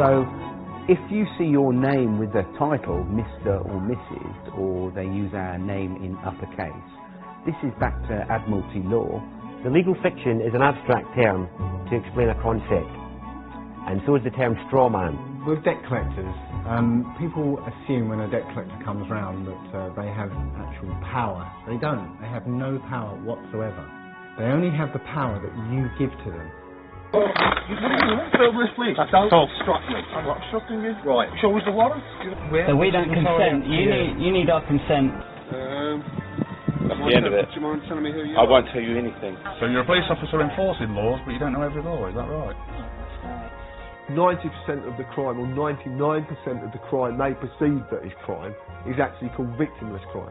So if you see your name with the title Mr. or Mrs., or they use our name in uppercase, this is back to Admiralty law. The legal fiction is an abstract term to explain a concept, and so is the term straw man. With debt collectors, people assume when a debt collector comes round that they have actual power. They don't. They have no power whatsoever. They only have the power that you give to them. Don't obstruct me. I'm not obstructing you. Right. Show us the warrant. So we don't consent. You need our consent. That's the end of it. Do you mind telling me who you I are? won't tell you anything. So you're a police officer enforcing laws, but you don't know every law, is that right? 90% of the crime, or 99% of the crime they perceive that is crime, is actually called victimless crime.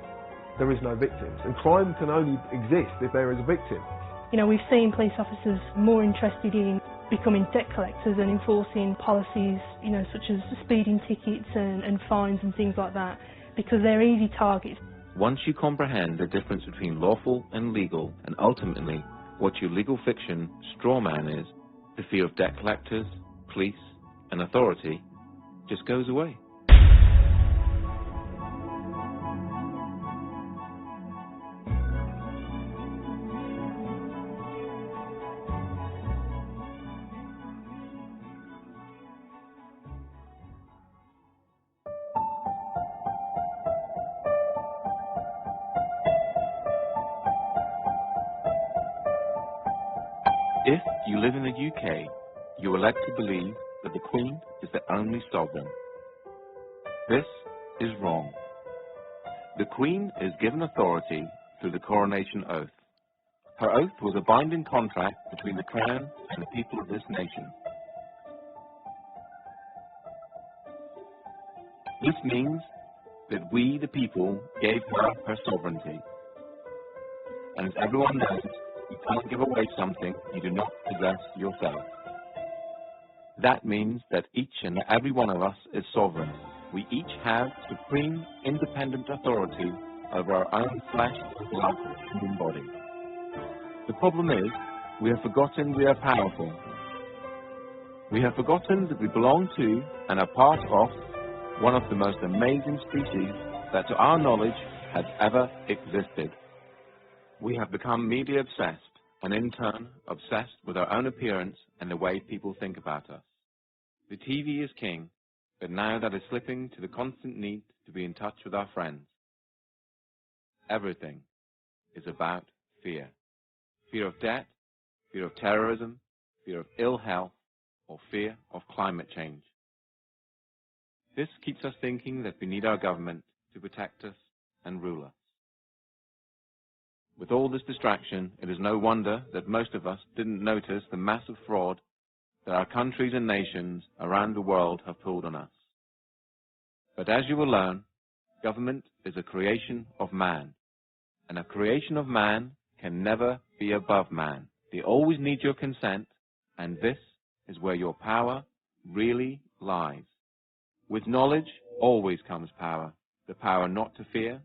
There is no victims, and crime can only exist if there is a victim. You know, we've seen police officers more interested in becoming debt collectors and enforcing policies, you know, such as speeding tickets and fines and things like that, because they're easy targets. Once you comprehend the difference between lawful and legal, and ultimately what your legal fiction straw man is, the fear of debt collectors, police and authority just goes away. If you live in the UK, you are led to believe that the Queen is the only sovereign. This is wrong. The Queen is given authority through the coronation oath. Her oath was a binding contract between the Crown and the people of this nation. This means that we, the people, gave her her sovereignty. And as everyone knows, you can't give away something you do not possess yourself. That means that each and every one of us is sovereign. We each have supreme, independent authority over our own flesh, blood, and human body. The problem is, we have forgotten we are powerful. We have forgotten that we belong to and are part of one of the most amazing species that to our knowledge has ever existed. We have become media obsessed, and in turn obsessed with our own appearance and the way people think about us. The TV is king, but now that is slipping to the constant need to be in touch with our friends. Everything is about fear. Fear of debt, fear of terrorism, fear of ill health, or fear of climate change. This keeps us thinking that we need our government to protect us and rule us. With all this distraction, it is no wonder that most of us didn't notice the massive fraud that our countries and nations around the world have pulled on us. But as you will learn, government is a creation of man, and a creation of man can never be above man. They always need your consent, and this is where your power really lies. With knowledge always comes power, the power not to fear,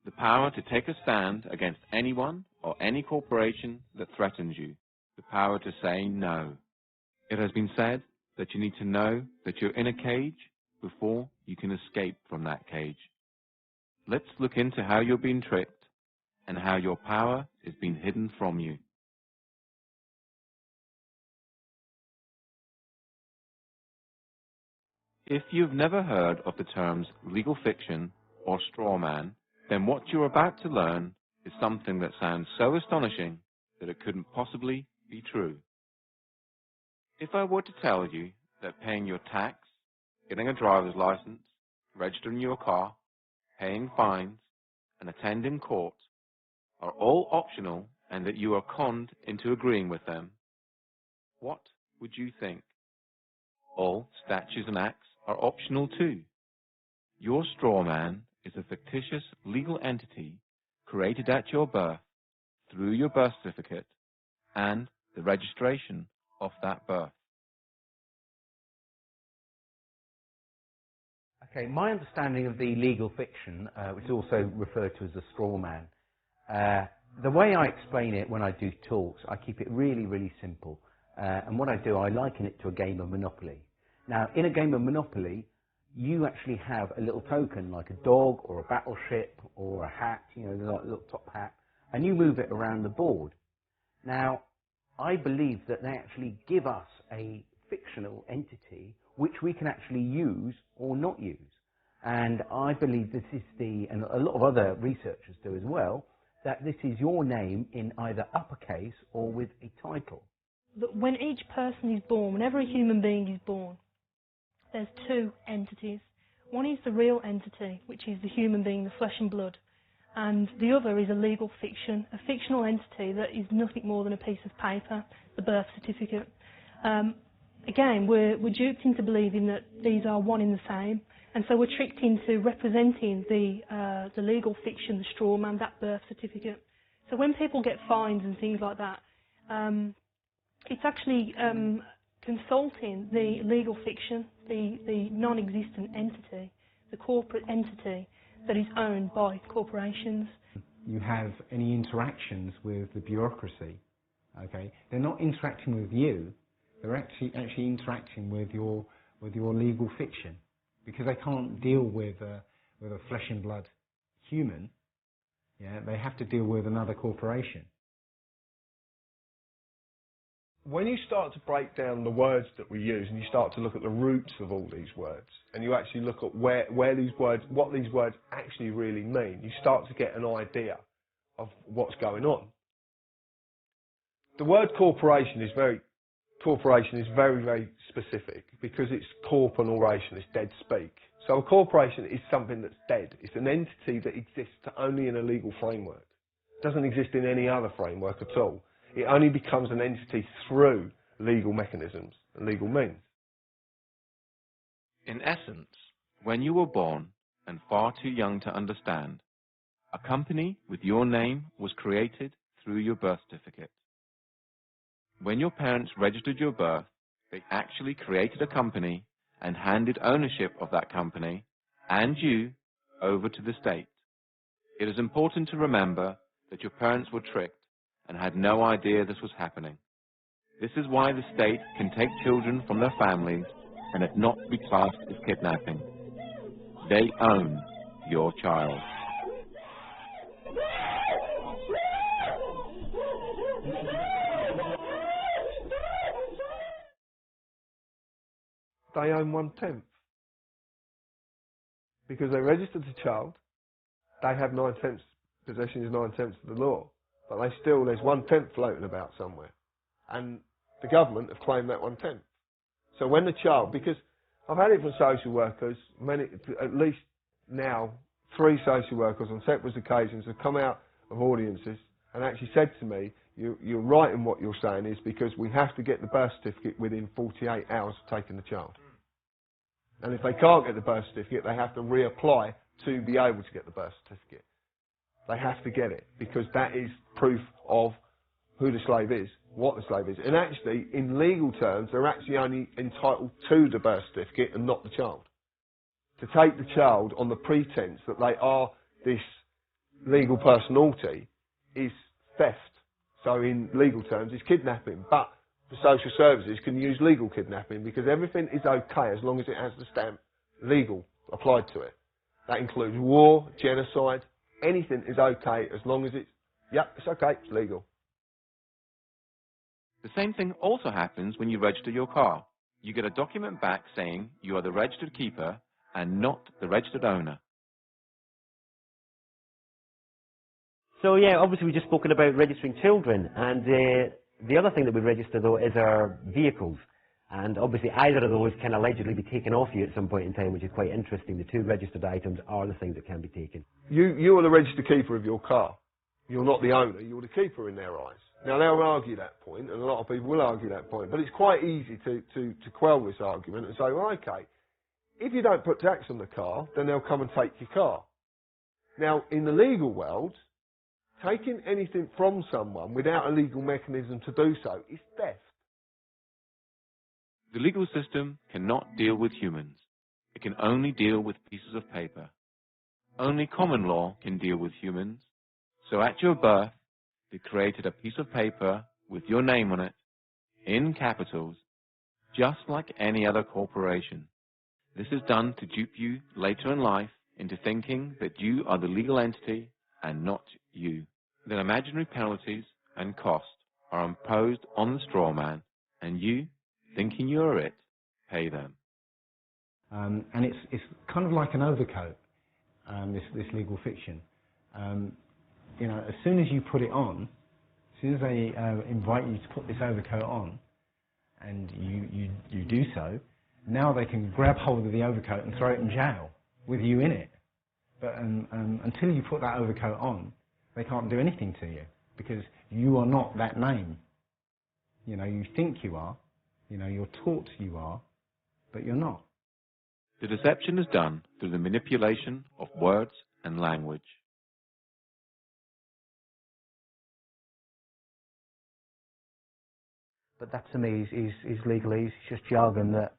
the power to take a stand against anyone or any corporation that threatens you, the power to say no. It has been said that you need to know that you're in a cage before you can escape from that cage. Let's look into how you're being tricked and how your power is being hidden from you. If you've never heard of the terms legal fiction or straw man, then what you're about to learn is something that sounds so astonishing that it couldn't possibly be true. If I were to tell you that paying your tax, getting a driver's license, registering your car, paying fines, and attending court are all optional and that you are conned into agreeing with them, what would you think? All statutes and acts are optional too. Your straw man is a fictitious legal entity created at your birth through your birth certificate and the registration of that birth. Okay, my understanding of the legal fiction, which is also referred to as a straw man, the way I explain it when I do talks, I keep it really, really simple. And what I do, I liken it to a game of Monopoly. Now, in a game of Monopoly, you actually have a little token like a dog or a battleship or a hat, you know, like a little top hat, and you move it around the board. Now, I believe that they actually give us a fictional entity which we can actually use or not use. And I believe this is and a lot of other researchers do as well, that this is your name in either uppercase or with a title. When each person is born, whenever a human being is born, there's two entities. One is the real entity, which is the human being, the flesh and blood, and the other is a legal fiction, a fictional entity that is nothing more than a piece of paper, the birth certificate. Again, we're duped into believing that these are one in the same, and so we're tricked into representing the legal fiction, the straw man, that birth certificate. So when people get fines and things like that, it's actually consulting the legal fiction, the non-existent entity, the corporate entity that is owned by corporations. You have any interactions with the bureaucracy, okay? They're not interacting with you, they're actually interacting with your legal fiction, because they can't deal with a flesh and blood human. Yeah, they have to deal with another corporation. When you start to break down the words that we use and you start to look at the roots of all these words, and you actually look at where these words, what these words actually really mean, you start to get an idea of what's going on. The word corporation is very, very specific because it's corp and oration, it's dead speak. So a corporation is something that's dead. It's an entity that exists only in a legal framework. It doesn't exist in any other framework at all. It only becomes an entity through legal mechanisms and legal means. In essence, when you were born and far too young to understand, a company with your name was created through your birth certificate. When your parents registered your birth, they actually created a company and handed ownership of that company and you over to the state. It is important to remember that your parents were tricked and had no idea this was happening. This is why the state can take children from their families and it not be classed as kidnapping. They own your child. They own 1/10. Because they registered the child, they have 9/10, possession is 9/10 of the law. But there's 1/10 floating about somewhere. And the government have claimed that 1/10. So when the child, because I've had it from social workers, at least now, 3 social workers on separate occasions have come out of audiences and actually said to me, you're right in what you're saying is because we have to get the birth certificate within 48 hours of taking the child. And if they can't get the birth certificate, they have to reapply to be able to get the birth certificate. They have to get it because that is proof of who the slave is, what the slave is. And actually, in legal terms, they're actually only entitled to the birth certificate and not the child. To take the child on the pretense that they are this legal personality is theft. So in legal terms, it's kidnapping. But the social services can use legal kidnapping because everything is okay as long as it has the stamp legal applied to it. That includes war, genocide. Anything is okay as long as it's, it's okay, it's legal. The same thing also happens when you register your car. You get a document back saying you are the registered keeper and not the registered owner. So yeah, obviously we've just spoken about registering children, and the other thing that we register though is our vehicles. And obviously either of those can allegedly be taken off you at some point in time, which is quite interesting. The 2 registered items are the things that can be taken. You are the registered keeper of your car. You're not the owner, you're the keeper in their eyes. Now they'll argue that point, and a lot of people will argue that point, but it's quite easy to quell this argument and say, well, okay, if you don't put tax on the car, then they'll come and take your car. Now, in the legal world, taking anything from someone without a legal mechanism to do so is theft. The legal system cannot deal with humans. It can only deal with pieces of paper. Only common law can deal with humans. So at your birth, they created a piece of paper with your name on it, in capitals, just like any other corporation. This is done to dupe you later in life into thinking that you are the legal entity and not you. That imaginary penalties and costs are imposed on the straw man, and you, thinking you are it, pay them. And it's kind of like an overcoat, this legal fiction. You know, as soon as you put it on, as soon as they invite you to put this overcoat on, and you do so, now they can grab hold of the overcoat and throw it in jail with you in it. But until you put that overcoat on, they can't do anything to you, because you are not that name. You know, you think you are, you know, you're taught you are, but you're not. The deception is done through the manipulation of words and language. But that to me is legalese. It's just jargon that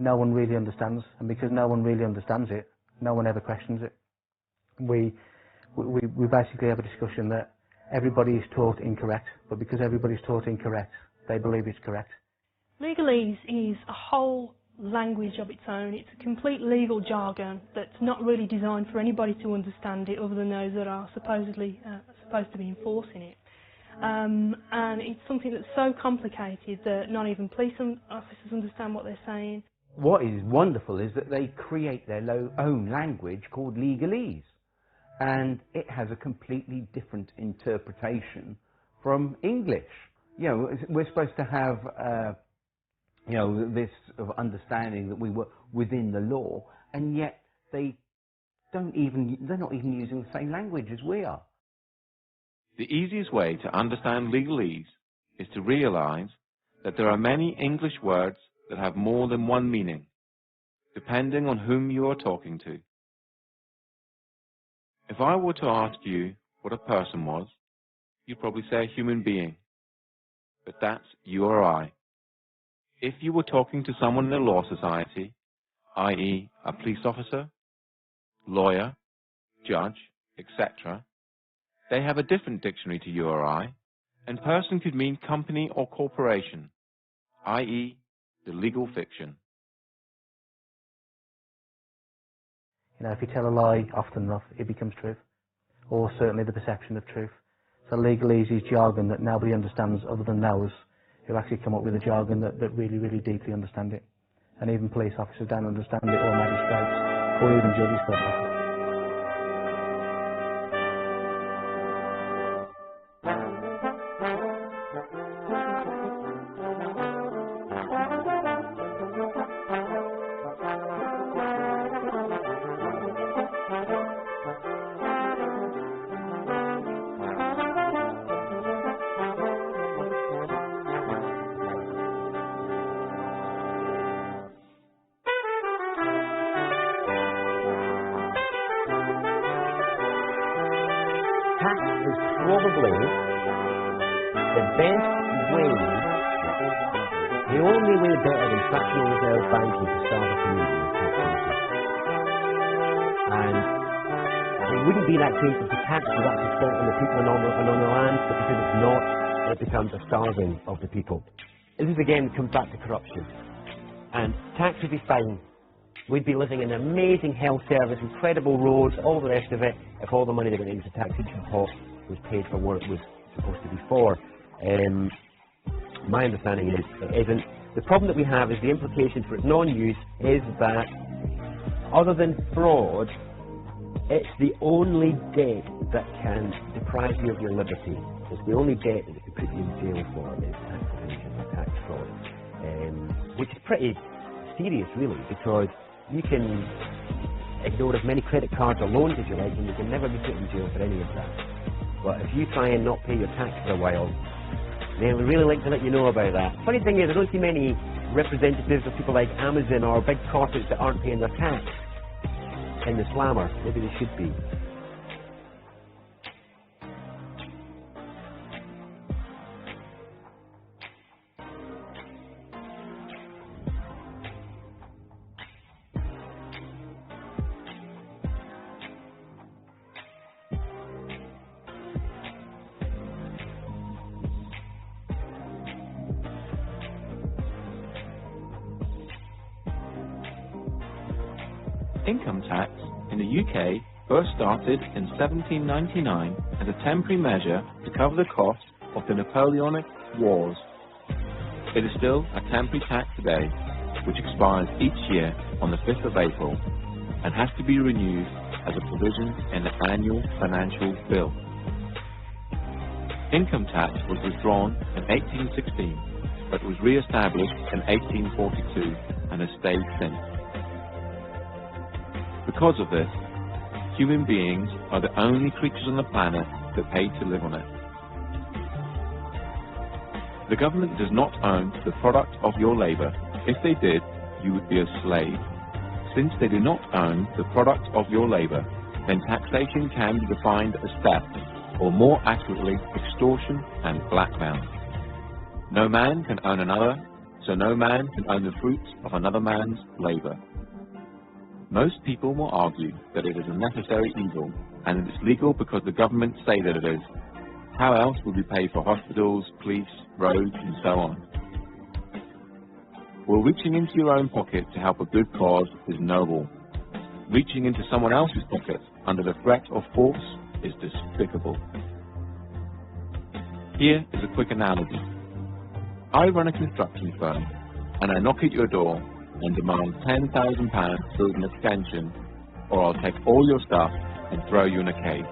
no one really understands, and because no one really understands it, no one ever questions it. We basically have a discussion that everybody is taught incorrect, but because everybody's taught incorrect, they believe it's correct. Legalese is a whole language of its own. It's a complete legal jargon that's not really designed for anybody to understand it other than those that are supposedly supposed to be enforcing it. And it's something that's so complicated that not even police officers understand what they're saying. What is wonderful is that they create their own language called legalese, and it has a completely different interpretation from English. You know, we're supposed to have you know, this sort of understanding that we were within the law, and yet they're not even using the same language as we are. The easiest way to understand legalese is to realize that there are many English words that have more than one meaning, depending on whom you are talking to. If I were to ask you what a person was, you'd probably say a human being, but that's you or I. If you were talking to someone in a law society, i.e. a police officer, lawyer, judge, etc., they have a different dictionary to you or I, and person could mean company or corporation, i.e. the legal fiction. You know, if you tell a lie often enough, it becomes truth, or certainly the perception of truth. So legalese is jargon that nobody understands other than those who actually come up with a jargon that really, really deeply understand it. And even police officers don't understand it, or magistrates, or even judges for that matter. Tax is probably the best way, the only way better than fractional reserve banking to start a community is taxation. And it wouldn't be that case if the tax was actually spent on the people and on the land, but because it's not, it becomes a starving of the people. This is again comes back to corruption. And tax would be fine. We'd be living in an amazing health service, incredible roads, all the rest of it, if all the money that went into the taxation pot was paid for what it was supposed to be for. My understanding is it isn't. The problem that we have is the implication for its non-use is that, other than fraud, it's the only debt that can deprive you of your liberty. It's the only debt that can put you in jail for is tax evasion or tax fraud, which is pretty serious, really, because you can ignore as many credit cards or loans as you like, and you can never be put in jail for any of that. But if you try and not pay your tax for a while, they would really like to let you know about that. Funny thing is, I don't see many representatives of people like Amazon or big corporates that aren't paying their tax in the slammer. Maybe they should be. Income tax in the UK first started in 1799 as a temporary measure to cover the cost of the Napoleonic Wars. It is still a temporary tax today, which expires each year on the 5th of April and has to be renewed as a provision in the annual financial bill. Income tax was withdrawn in 1816, but was re-established in 1842 and has stayed since. Because of this, human beings are the only creatures on the planet that pay to live on it. The government does not own the product of your labor. If they did, you would be a slave. Since they do not own the product of your labor, then taxation can be defined as theft, or more accurately, extortion and blackmail. No man can own another, so no man can own the fruits of another man's labor. Most people will argue that it is a necessary evil, and that it's legal because the government say that it is. How else would we pay for hospitals, police, roads, and so on? Well, reaching into your own pocket to help a good cause is noble. Reaching into someone else's pocket under the threat of force is despicable. Here is a quick analogy. I run a construction firm, and I knock at your door and demand £10,000 for an extension, or I'll take all your stuff and throw you in a cage.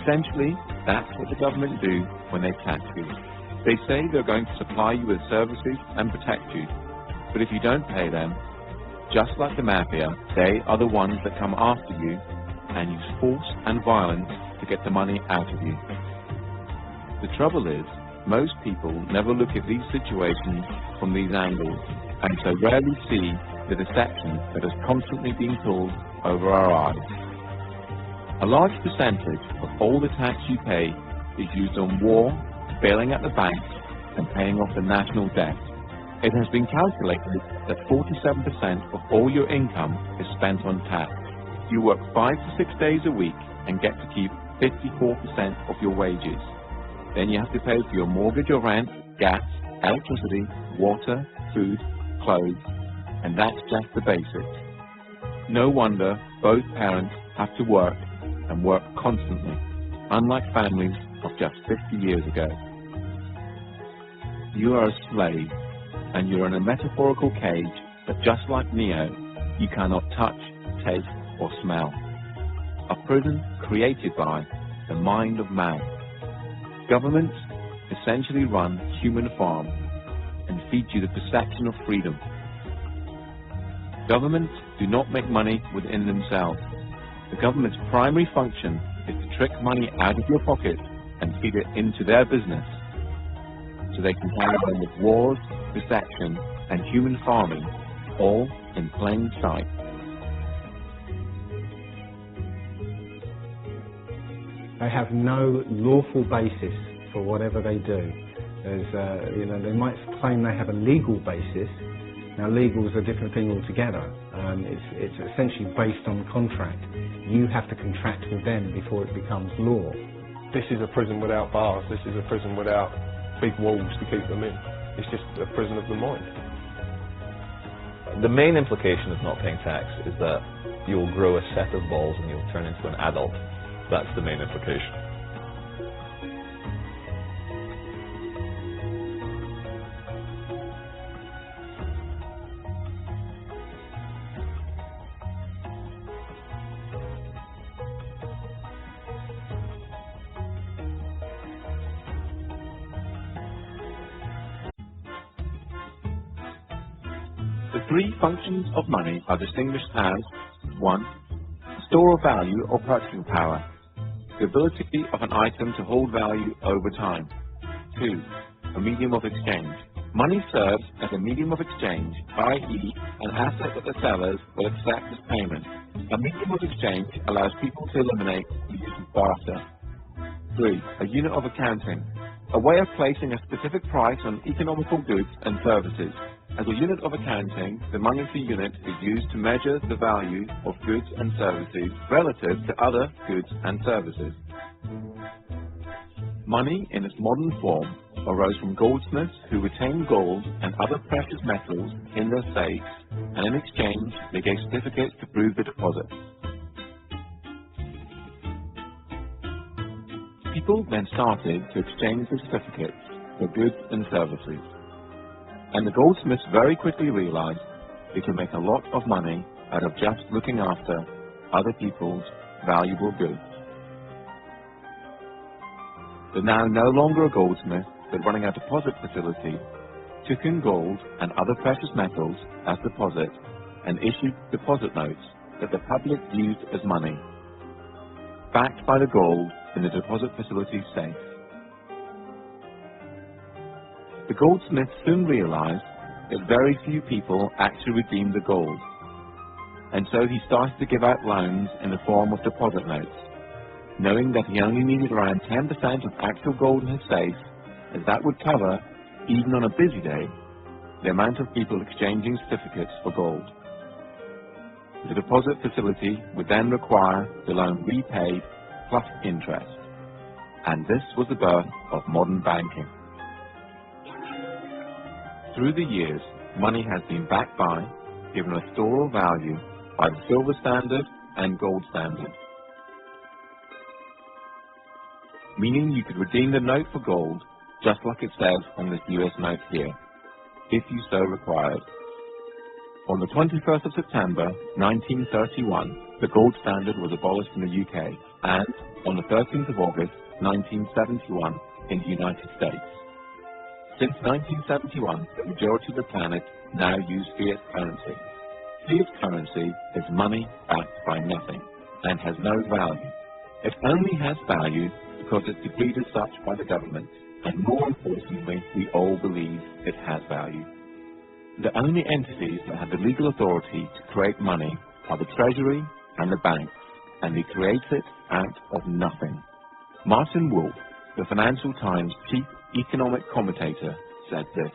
Essentially, that's what the government do when they tax you. They say they're going to supply you with services and protect you, but if you don't pay them, just like the mafia, they are the ones that come after you and use force and violence to get the money out of you. The trouble is, most people never look at these situations from these angles, and so rarely see the deception that is constantly being pulled over our eyes. A large percentage of all the tax you pay is used on war, bailing out the banks, and paying off the national debt. It has been calculated that 47% of all your income is spent on tax. You work 5 to 6 days a week and get to keep 54% of your wages. Then you have to pay for your mortgage or rent, gas, electricity, water, food, clothes, and that's just the basics. No wonder both parents have to work, and work constantly, unlike families of just 50 years ago. You are a slave, and you're in a metaphorical cage that, just like Neo, you cannot touch, taste, or smell. A prison created by the mind of man. Governments essentially run human farms and feed you the perception of freedom. Governments do not make money within themselves. The government's primary function is to trick money out of your pocket and feed it into their business, so they can carry on with wars, deception, and human farming, all in plain sight. They have no lawful basis for whatever they do. They might claim they have a legal basis. Now, legal is a different thing altogether. It's essentially based on contract. You have to contract with them before it becomes law. This is a prison without bars. This is a prison without big walls to keep them in. It's just a prison of the mind. The main implication of not paying tax is that you'll grow a set of balls and you'll turn into an adult. That's the main implication. The three functions of money are distinguished as 1. Store of value or purchasing power, the ability of an item to hold value over time. 2. A medium of exchange. Money serves as a medium of exchange, i.e. an asset that the sellers will accept as payment. A medium of exchange allows people to eliminate the use of barter. 3. A unit of accounting, a way of placing a specific price on economical goods and services. As a unit of accounting, the monetary unit is used to measure the value of goods and services relative to other goods and services. Money, in its modern form, arose from goldsmiths who retained gold and other precious metals in their safes and in exchange they gave certificates to prove the deposit. People then started to exchange the certificates for goods and services, and the goldsmiths very quickly realized they could make a lot of money out of just looking after other people's valuable goods. They're now no longer a goldsmith, but running a deposit facility, took in gold and other precious metals as deposit and issued deposit notes that the public used as money, backed by the gold in the deposit facility safe. The goldsmith soon realized that very few people actually redeemed the gold, and so he started to give out loans in the form of deposit notes, knowing that he only needed around 10% of actual gold in his safe, as that would cover, even on a busy day, the amount of people exchanging certificates for gold. The deposit facility would then require the loan repaid plus interest, and this was the birth of modern banking. Through the years, money has been backed by, given a store of value by the silver standard and gold standard, meaning you could redeem the note for gold just like it says on this US note here, if you so required. On the 21st of September 1931, the gold standard was abolished in the UK, and on the 13th of August 1971 in the United States. Since 1971, the majority of the planet now use fiat currency. Fiat currency is money backed by nothing and has no value. It only has value because it's decreed as such by the government, and more importantly, we all believe it has value. The only entities that have the legal authority to create money are the Treasury and the banks, and they create it out of nothing. Martin Wolf, the Financial Times chief economic commentator, said this: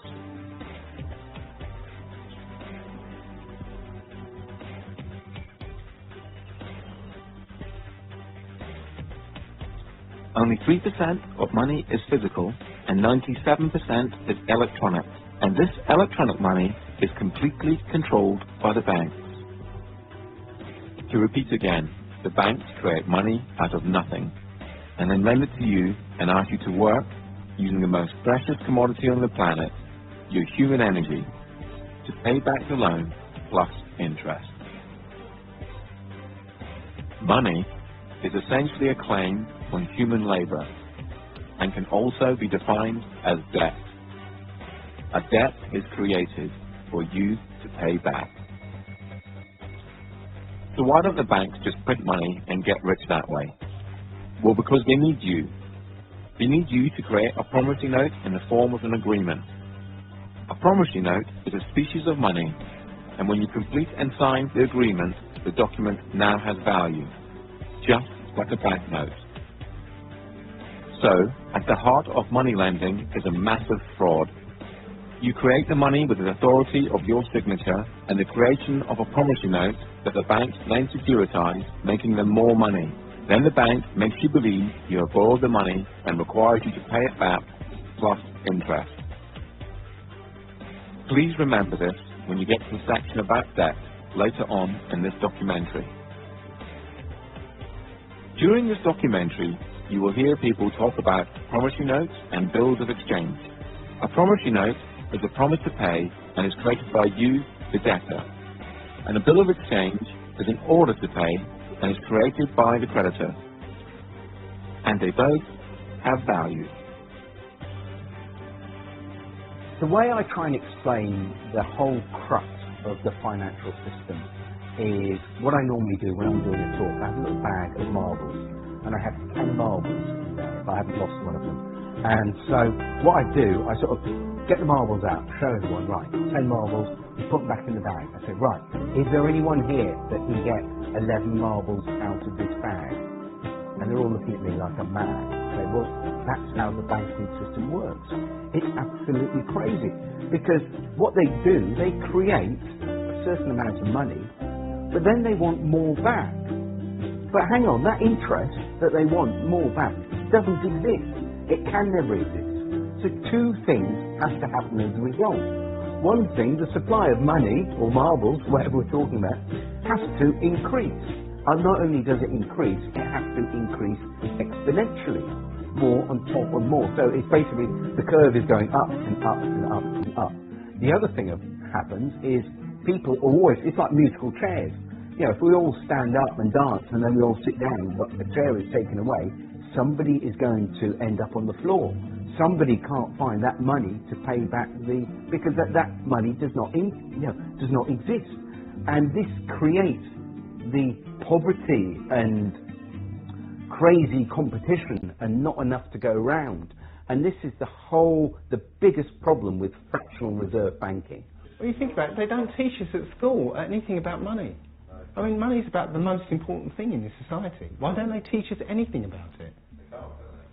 only 3% of money is physical and 97% is electronic, and this electronic money is completely controlled by the banks. To repeat again, the banks create money out of nothing and then lend it to you and ask you to work using the most precious commodity on the planet, your human energy, to pay back the loan plus interest. Money is essentially a claim on human labor and can also be defined as debt. A debt is created for you to pay back. So why don't the banks just print money and get rich that way? Well, because they need you. They need you to create a promissory note in the form of an agreement. A promissory note is a species of money, and when you complete and sign the agreement, the document now has value, just like a banknote. So, at the heart of money lending is a massive fraud. You create the money with the authority of your signature and the creation of a promissory note that the bank then securitize, making them more money. Then the bank makes you believe you have borrowed the money and requires you to pay it back plus interest. Please remember this when you get to the section about debt later on in this documentary. During this documentary, you will hear people talk about promissory notes and bills of exchange. A promissory note is a promise to pay and is created by you, the debtor. And a bill of exchange is an order to pay and is created by the creditor. And they both have value. The way I try and explain the whole crux of the financial system is what I normally do when I'm doing a talk. I have a little bag of marbles, and I have 10 marbles in there if I haven't lost one of them. And so what I do, I sort of get the marbles out, show everyone, right, 10 marbles, put them back in the bag. I say, right, is there anyone here that can get 11 marbles out of this bag? And they're all looking at me like I'm mad. I say, well, that's how the banking system works. It's absolutely crazy. Because what they do, they create a certain amount of money, but then they want more back. But hang on, that interest that they want more back doesn't exist. It can never exist. So two things have to happen as a result. one thing, the supply of money, or marbles, whatever we're talking about, has to increase. And not only does it increase, it has to increase exponentially, more on top of more. So it's basically, the curve is going up and up and up and up. The other thing that happens is people are always, it's like musical chairs. You know, if we all stand up and dance and then we all sit down, but the chair is taken away, somebody is going to end up on the floor. Somebody can't find that money to pay back because that money does not exist. And this creates the poverty and crazy competition and not enough to go around. And this is the biggest problem with fractional reserve banking. Well, you think about it, they don't teach us at school anything about money. I mean, money is about the most important thing in this society. Why don't they teach us anything about it?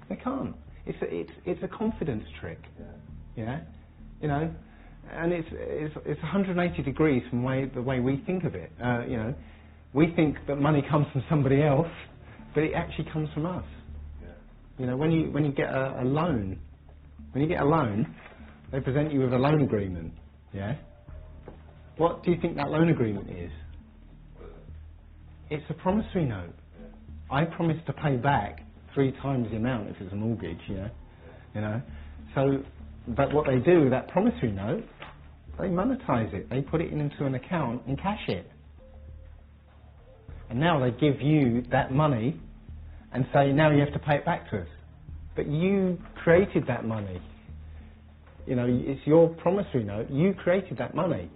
They can't. It's a confidence trick. Yeah, you know, and it's 180 degrees from the way we think of it. You know, we think that money comes from somebody else, but it actually comes from us. You know, when you get a loan, they present you with a loan agreement. Yeah. What do you think that loan agreement is? It's a promissory note. I promise to pay back 3 times the amount if it's a mortgage, you know. So, but what they do with that promissory note, they monetize it. They put it into an account and cash it. And now they give you that money and say, now you have to pay it back to us. But you created that money. You know, it's your promissory note. You created that money.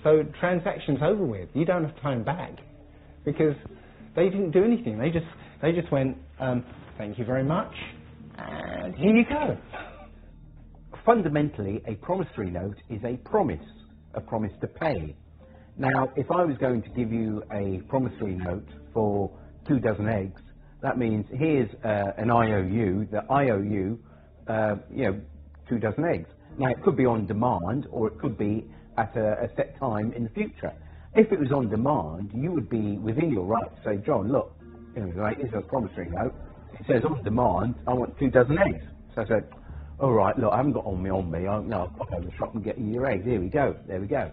So transaction's over with. You don't have to pay them back because they didn't do anything. They just went, thank you very much, and here you go. Fundamentally, a promissory note is a promise to pay. Now, if I was going to give you a promissory note for 2 dozen eggs, that means here's an IOU, the IOU, 2 dozen eggs. Now, it could be on demand, or it could be at a set time in the future. If it was on demand, you would be within your right to say, John, look, here's a promissory note. It says on demand, I want 2 dozen eggs. So I said, all right, look, I haven't got on me. I'll go to the shop and get you your eggs. Here we go. There we go.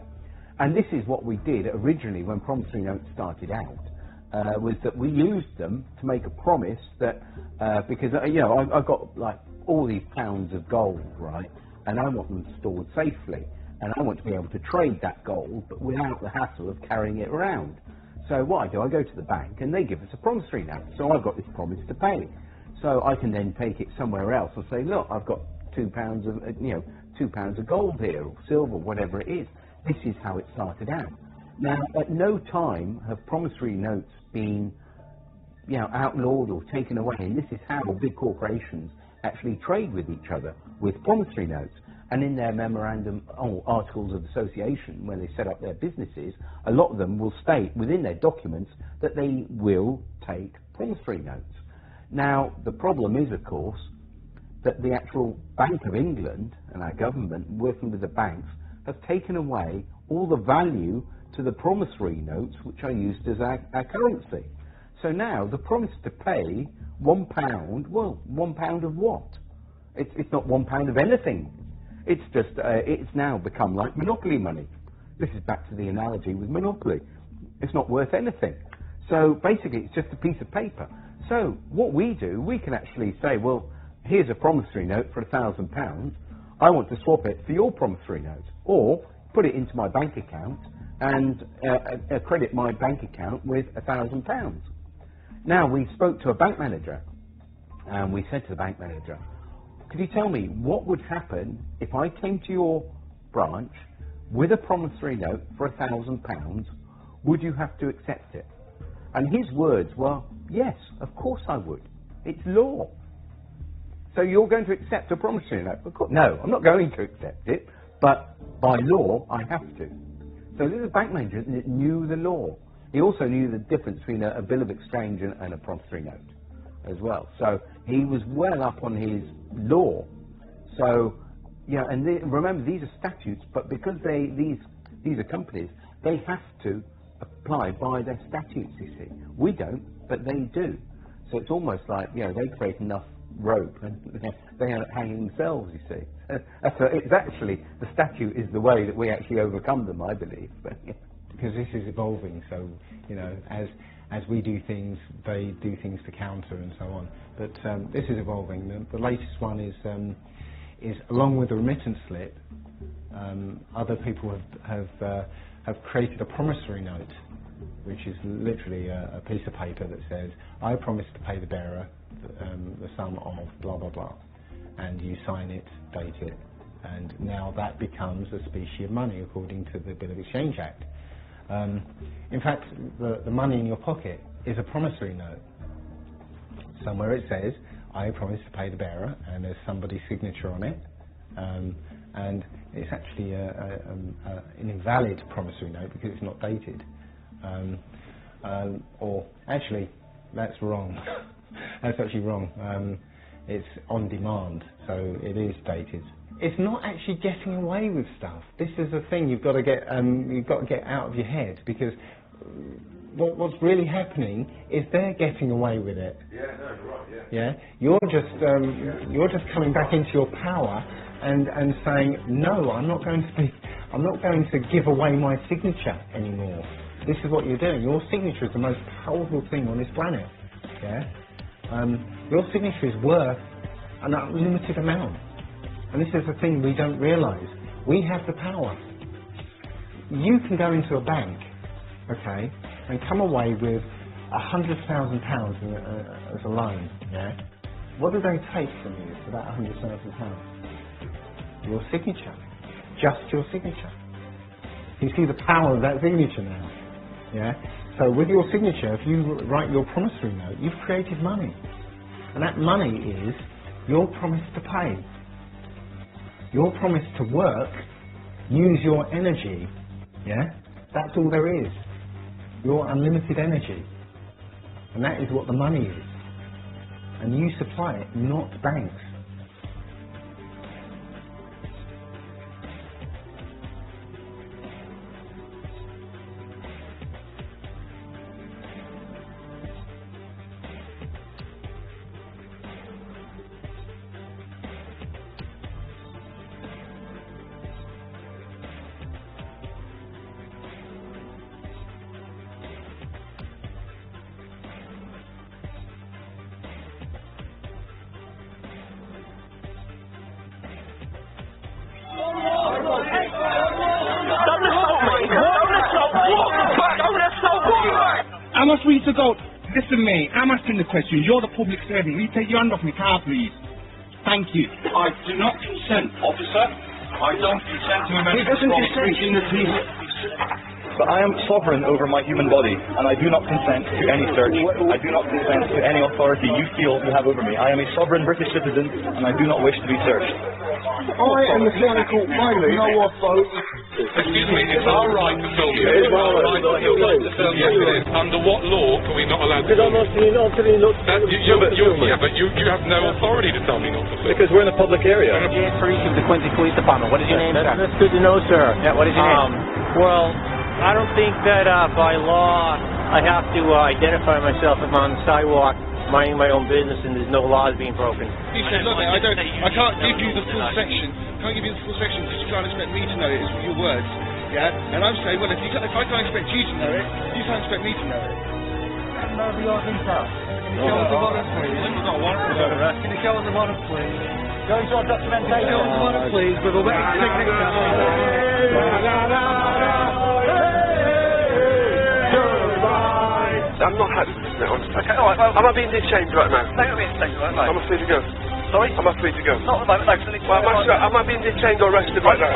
And this is what we did originally when promissory notes started out, was that we used them to make a promise that, because, I've got like all these pounds of gold, right, and I want them stored safely, and I want to be able to trade that gold, but without the hassle of carrying it around. So what I do, I go to the bank and they give us a promissory note. So I've got this promise to pay. So I can then take it somewhere else and say, look, I've got 2 pounds of, 2 pounds of gold here, or silver, whatever it is. This is how it started out. Now, at no time have promissory notes been, outlawed or taken away. And this is how big corporations actually trade with each other, with promissory notes. And in their memorandum or articles of association, when they set up their businesses, a lot of them will state within their documents that they will take promissory notes. Now, the problem is, of course, that the actual Bank of England and our government, working with the banks, have taken away all the value to the promissory notes which are used as our currency. So now, the promise to pay £1, well, £1 of what? It's not £1 of anything. It's just, it's now become like monopoly money. This is back to the analogy with monopoly. It's not worth anything. So basically, it's just a piece of paper. So what we do, we can actually say, well, here's a promissory note for £1,000. I want to swap it for your promissory note, or put it into my bank account and credit my bank account with £1,000. Now, we spoke to a bank manager, and we said to the bank manager, could you tell me what would happen if I came to your branch with a promissory note for £1,000? Would you have to accept it? And his words were, yes, of course I would. It's law. So you're going to accept a promissory note? Of course. No, I'm not going to accept it, but by law I have to. So this is a bank manager that knew the law. He also knew the difference between a bill of exchange and a promissory note as well. So he was well up on his law. So, and remember, these are statutes, but because these are companies, they have to apply by their statutes, you see. We don't, but they do. So it's almost like, they create enough rope and they end up hanging themselves, you see. So it's actually, the statute is the way that we actually overcome them, I believe. Because this is evolving, so, you know, as we do things, they do things to counter and so on. But this is evolving. The latest one is along with the remittance slip, other people have created a promissory note, which is literally a piece of paper that says, I promise to pay the bearer the sum of blah blah blah, and you sign it, date it, and now that becomes a specie of money according to the Bill of Exchange Act. In fact, the money in your pocket is a promissory note. Somewhere it says, I promise to pay the bearer, and there's somebody's signature on it, and it's actually an invalid promissory note because it's not dated. Or actually, that's wrong. That's actually wrong. It's on demand, so it is dated. It's not actually getting away with stuff. This is the thing you've got to get out of your head, because what's really happening is they're getting away with it. Yeah, no, you're right. Yeah. You're just coming back into your power and saying, no, I'm not going to give away my signature anymore. This is what you're doing. Your signature is the most powerful thing on this planet. Yeah. Your signature is worth an unlimited amount. And this is the thing we don't realise. We have the power. You can go into a bank, okay, and come away with £100,000 as a loan, yeah? What do they take from you for that £100,000? Your signature. Just your signature. You see the power of that signature now, yeah? So with your signature, if you write your promissory note, you've created money. And that money is your promise to pay. Your promise to work, use your energy, yeah? That's all there is. Your unlimited energy. And that is what the money is. And you supply it, not banks. Am I free to go? Listen, mate, I'm asking the question. You're the public servant. Will you take your hand off my car, please? Thank you. I do not consent, officer. I don't consent to a medical But I am sovereign over my human body, and I do not consent to any search. I do not consent to any authority you feel you have over me. I am a sovereign British citizen, and I do not wish to be searched. I am mechanical pilot. No authority. Excuse me, it's our right to film you. It's our right to film you. Yes, it is. Under what law can we not allow to film you? Yeah, but you have no authority to tell me not to film. Because we're in a public area. Police of the Quincy Police Department. What is your name, sir? That's good to know, sir. Yeah, what is your name? Well, I don't think that by law I have to identify myself if I'm on the sidewalk minding my own business and there's no laws being broken. You said, look, I can't give you the full section. Can't give you the full section because you can't expect me to know it. It's your words, yeah. And I'm saying, well, if I can't expect you to know it, you can't expect me to know it. Can you show us the warrant, please? Can you show us the warrant, please? Show us your documentation. Show us the warrant, please, with a witness signature. I'm not happy with this now. Okay, alright, am I being detained right now? No, you're being detained right now. Am I free to go? Sorry? Am I free to go? Not at the moment, no. Well, am I being detained or arrested right now?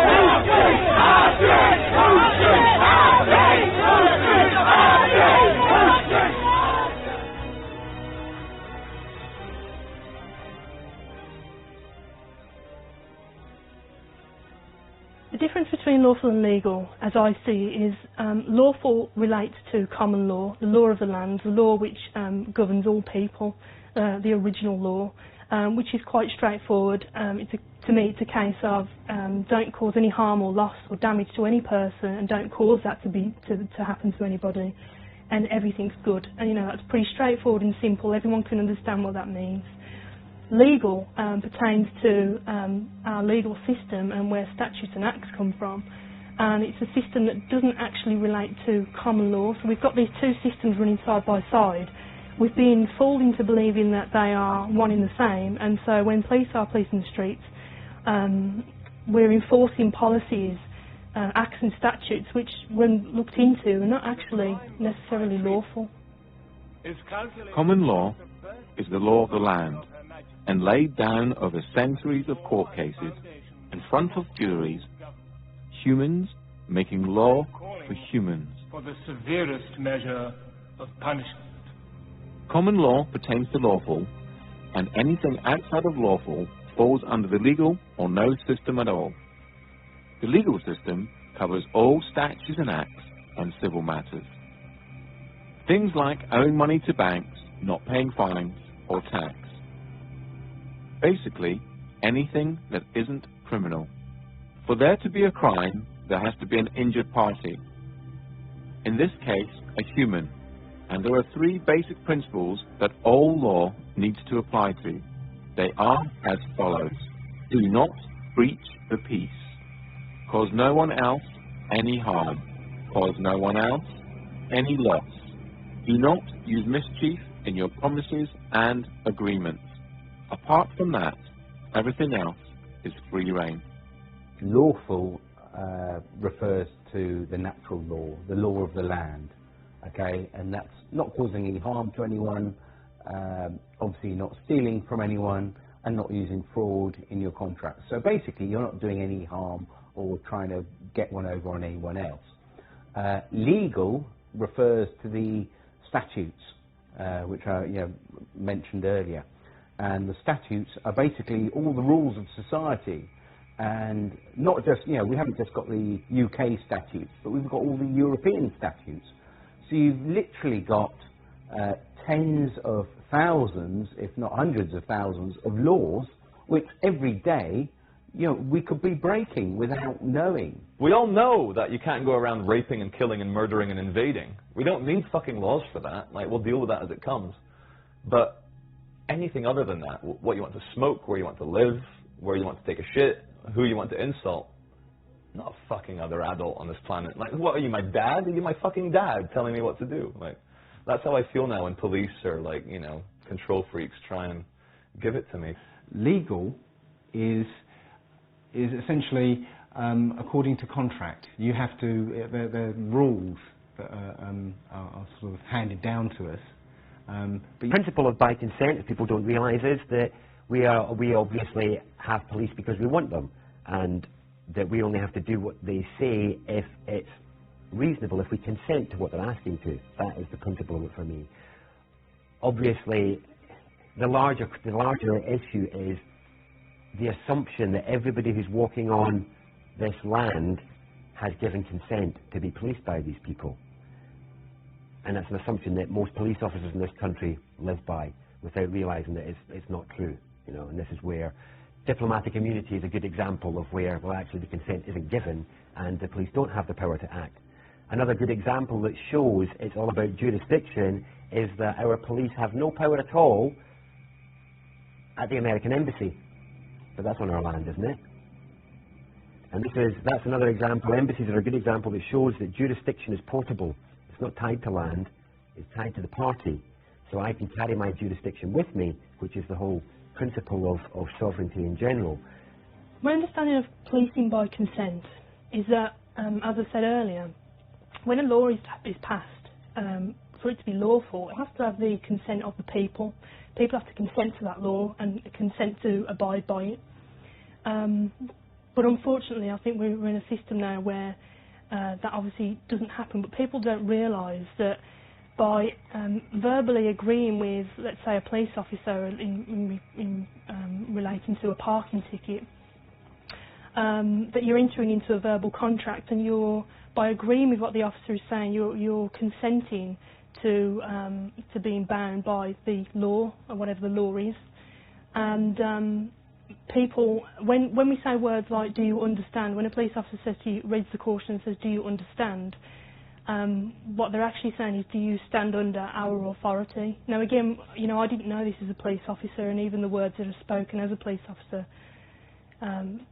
The difference between lawful and legal, as I see, is lawful relates to common law, the law of the land, the law which governs all people, the original law, which is quite straightforward. To me, it's a case of don't cause any harm or loss or damage to any person, and don't cause that to happen to anybody, and everything's good. And you know, that's pretty straightforward and simple. Everyone can understand what that means. Legal pertains to our legal system and where statutes and acts come from, and it's a system that doesn't actually relate to common law. So we've got these two systems running side by side. We've been fooled into believing that they are one and the same, and so when police are policing the streets, we're enforcing policies, acts and statutes which, when looked into, are not actually necessarily lawful. Common law is the law of the land, and laid down over centuries of court cases in front of juries, humans making law for humans. For the severest measure of punishment. Common law pertains to lawful, and anything outside of lawful falls under the legal or no system at all. The legal system covers all statutes and acts and civil matters. Things like owing money to banks, not paying fines or tax. Basically, anything that isn't criminal. For there to be a crime, there has to be an injured party. In this case, a human. And there are three basic principles that all law needs to apply to. They are as follows. Do not breach the peace. Cause no one else any harm. Cause no one else any loss. Do not use mischief in your promises and agreements. Apart from that, everything else is free rein. Lawful refers to the natural law, the law of the land, okay, and that's not causing any harm to anyone, obviously not stealing from anyone, and not using fraud in your contracts. So basically, you're not doing any harm or trying to get one over on anyone else. Legal refers to the statutes, which I mentioned earlier. And the statutes are basically all the rules of society. And not just, we haven't just got the UK statutes, but we've got all the European statutes. So you've literally got tens of thousands, if not hundreds of thousands, of laws, which every day, we could be breaking without knowing. We all know that you can't go around raping and killing and murdering and invading. We don't need fucking laws for that. Like, we'll deal with that as it comes. But anything other than that, what you want to smoke, where you want to live, where you want to take a shit, who you want to insult, not a fucking other adult on this planet. Like, what are you, my dad? Are you my fucking dad telling me what to do? Like, that's how I feel now when police are like, control freaks try and give it to me. Legal is essentially according to contract. You have to, the rules that are sort of handed down to us. The principle of by consent, if people don't realise, is that we obviously have police because we want them, and that we only have to do what they say if it's reasonable, if we consent to what they're asking to. That is the principle of it for me. Obviously, the larger issue is the assumption that everybody who's walking on this land has given consent to be policed by these people. And that's an assumption that most police officers in this country live by, without realising that it's not true. And this is where diplomatic immunity is a good example of where, well, actually the consent isn't given and the police don't have the power to act. Another good example that shows it's all about jurisdiction is that our police have no power at all at the American embassy. But that's on our land, isn't it? And that's another example. Embassies are a good example that shows that jurisdiction is portable. It's not tied to land, it's tied to the party. So I can carry my jurisdiction with me, which is the whole principle of sovereignty in general. My understanding of policing by consent is that, as I said earlier, when a law is passed, for it to be lawful, it has to have the consent of the people. People have to consent to that law and consent to abide by it. But unfortunately, I think we're in a system now where that obviously doesn't happen, but people don't realise that by verbally agreeing with, let's say, a police officer in relating to a parking ticket, that you're entering into a verbal contract, and by agreeing with what the officer is saying, you're consenting to being bound by the law, or whatever the law is. And people, when we say words like "do you understand," when a police officer says to you, reads the caution and says "do you understand," what they're actually saying is, do you stand under our authority? Now again, you know, I didn't know this as a police officer, and even the words that are spoken as a police officer,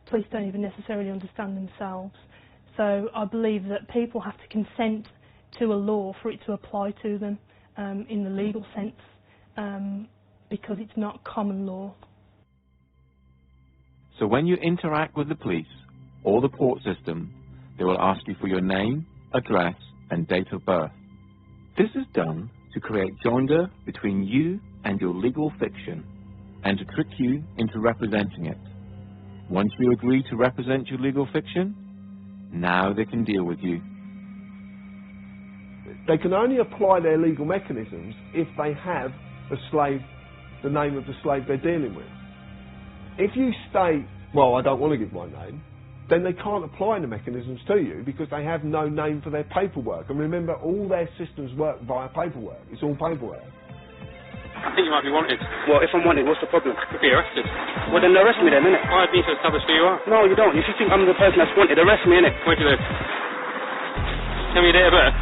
police don't even necessarily understand themselves. So I believe that people have to consent to a law for it to apply to them in the legal sense, because it's not common law. So when you interact with the police or the court system, they will ask you for your name, address, and date of birth. This is done to create joinder between you and your legal fiction, and to trick you into representing it. Once you agree to represent your legal fiction, now they can deal with you. They can only apply their legal mechanisms if they have the name of the slave they're dealing with. If you state, well, I don't want to give my name, then they can't apply the mechanisms to you because they have no name for their paperwork. And remember, all their systems work via paperwork. It's all paperwork. I think you might be wanted. Well, if I'm wanted, what's the problem? Could be arrested. Well, then arrest me then, innit? I need to establish who you are. No, you don't. If you think I'm the person that's wanted, arrest me, innit? Where do you live? Tell me your date of birth.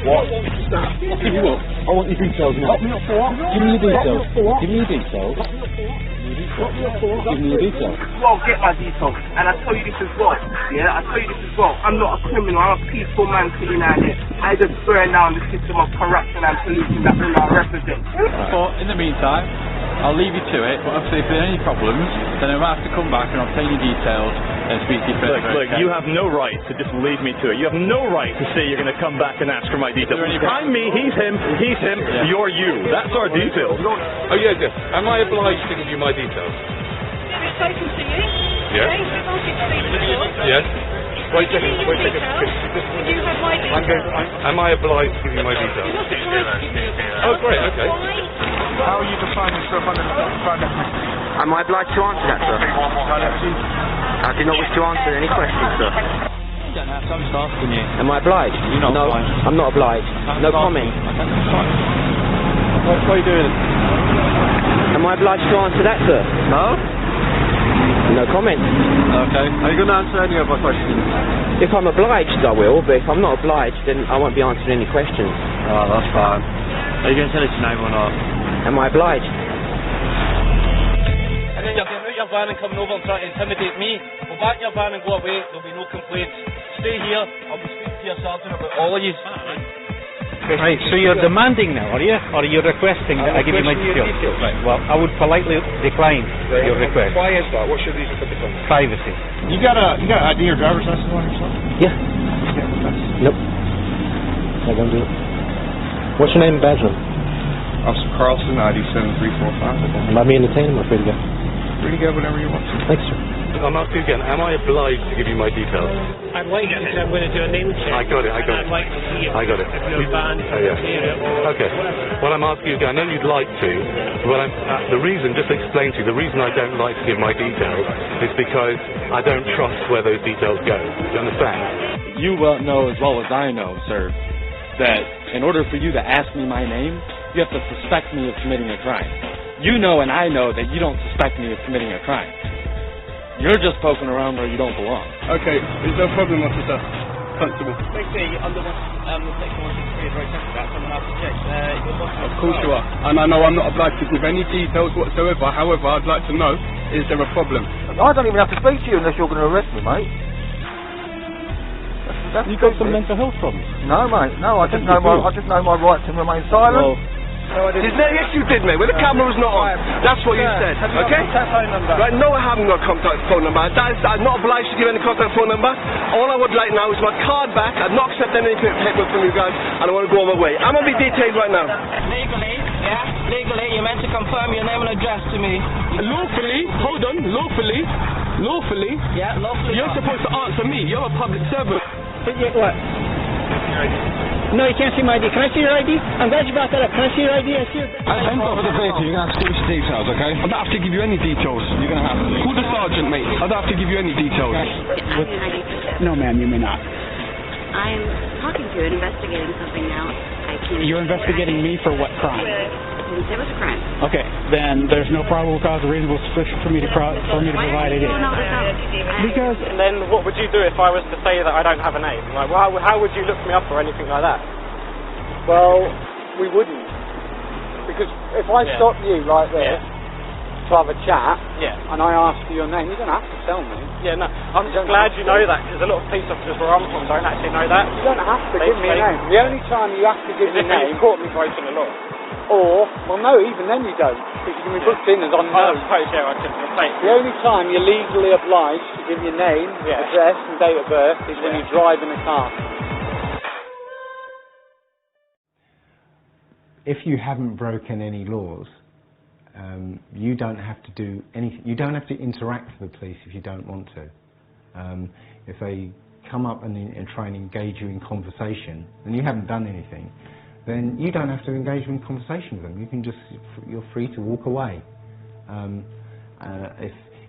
What? I'll give you what? I want your details now. Lock me up for what? Give me your details. Give me your details. Give me your details. Well, get my details. And I tell you this as well. Yeah, I tell you this as well. I'm not a criminal. I'm a peaceful man sitting out here. I just burn down the system of corruption and pollution that I represent. But in the meantime, I'll leave you to it. But obviously, if there are any problems, then I'll have to come back and obtain your details and speak to you further. Look, you have no right to just leave me to it. You have no right to say you're going to come back and ask for my details. I'm me, he's him, yeah. You're you. That's our details. Oh yeah, yes. Am I obliged to give you my details? I've spoken to you. Yes. Yes. Wait a second. You have my details. Am I obliged to give you my details? Oh, great. Okay. How are you defining stuff under the crime definition? Am I obliged to answer that, sir? I do not wish to answer any questions, sir. You don't have some stuff, can you? Am I obliged? You're not no, obliged. I'm not obliged. No comment. What are you doing? Am I obliged to answer that, sir? No? No comment. Okay. Are you going to answer any of my questions? If I'm obliged, I will, but if I'm not obliged, then I won't be answering any questions. Oh, that's fine. Are you going to tell us your name or not? Am I obliged? And then you're getting out your van and coming over and trying to intimidate me. Go back in your van and go away. There'll be no complaints. Stay here. I'll be speaking to your sergeant about all of you. Right, so you're demanding now, are you? Or are you requesting that I give you my details? Right, well, I would politely decline your request. Why is that? What's your reason for declining? Privacy. You got ID or driver's license on yourself? Yeah. Nope. I don't do it. What's your name and badge number? Officer Carlson, ID 7345. Let me entertain him, or free to go? Free to go whenever you want to. Thanks, sir. I'm asking again, am I obliged to give you my details? I'd like to, I'm going to do a name check. I got it. I'd like to see it. I got it. If you're banned, Oh, yeah. Okay. What I'm asking you again, I know you'd like to, but the reason, just to explain to you, the reason I don't like to give my details is because I don't trust where those details go. Do you understand? You know as well as I know, sir, that in order for you to ask me my name, you have to suspect me of committing a crime. You know and I know that you don't suspect me of committing a crime. You're just poking around where you don't belong. Okay, there's no problem, officer. Constable. Basically, under section 163 is very simple. That someone has to check Of course you are. And I know I'm not obliged to give any details whatsoever. However, I'd like to know, is there a problem? I don't even have to speak to you unless you're going to arrest me, mate. You got some mental health problems? No, mate. No, I just know my right to remain silent. Well, Yes, you did, mate. When the camera was not on. That's what you said. Okay? Right, no, I haven't got a contact phone number. I'm not obliged to give any contact phone number. All I would like now is my card back. I've not accepted any paperwork from you guys, and I want to go on my way. I'm going to be detained right now. Legally, you're meant to confirm your name and address to me. Lawfully, hold on, lawfully. Yeah, lawfully. You're supposed to answer me. You're a public servant. but yeah, what? No, you can't see my ID. Can I see your ID? I'm glad you brought that up. Can I see your ID? I see your... I'm over the vehicle. You're going to have to give us details, okay? I don't have to give you any details. You're going to have to. Call the sergeant, mate. I don't have to give you any details. No, ma'am, you may not. I'm talking to you and investigating something now. You're investigating me for what crime? There was a crime. Okay. then there's no probable cause or reasonable suspicion for me to provide ID. Because. And then what would you do if I was to say that I don't have a name? Like, well, how would you look me up or anything like that? Well, we wouldn't. Because if I stop you like this to have a chat, and I ask for your name, you don't have to tell me. Yeah, no, I'm just glad you know that, because a lot of police officers where I'm from don't actually know that. You don't have to give me a name. The only time you have to give me a name... You've caught me breaking the law. Or, well no, even then you don't, because you can be booked in as unknown. The only time you're legally obliged to give your name, address and date of birth is when you drive in a car. If you haven't broken any laws, you don't have to do anything. You don't have to interact with the police if you don't want to. If they come up and try and engage you in conversation, and you haven't done anything, then you don't have to engage in conversation with them. You can you're free to walk away.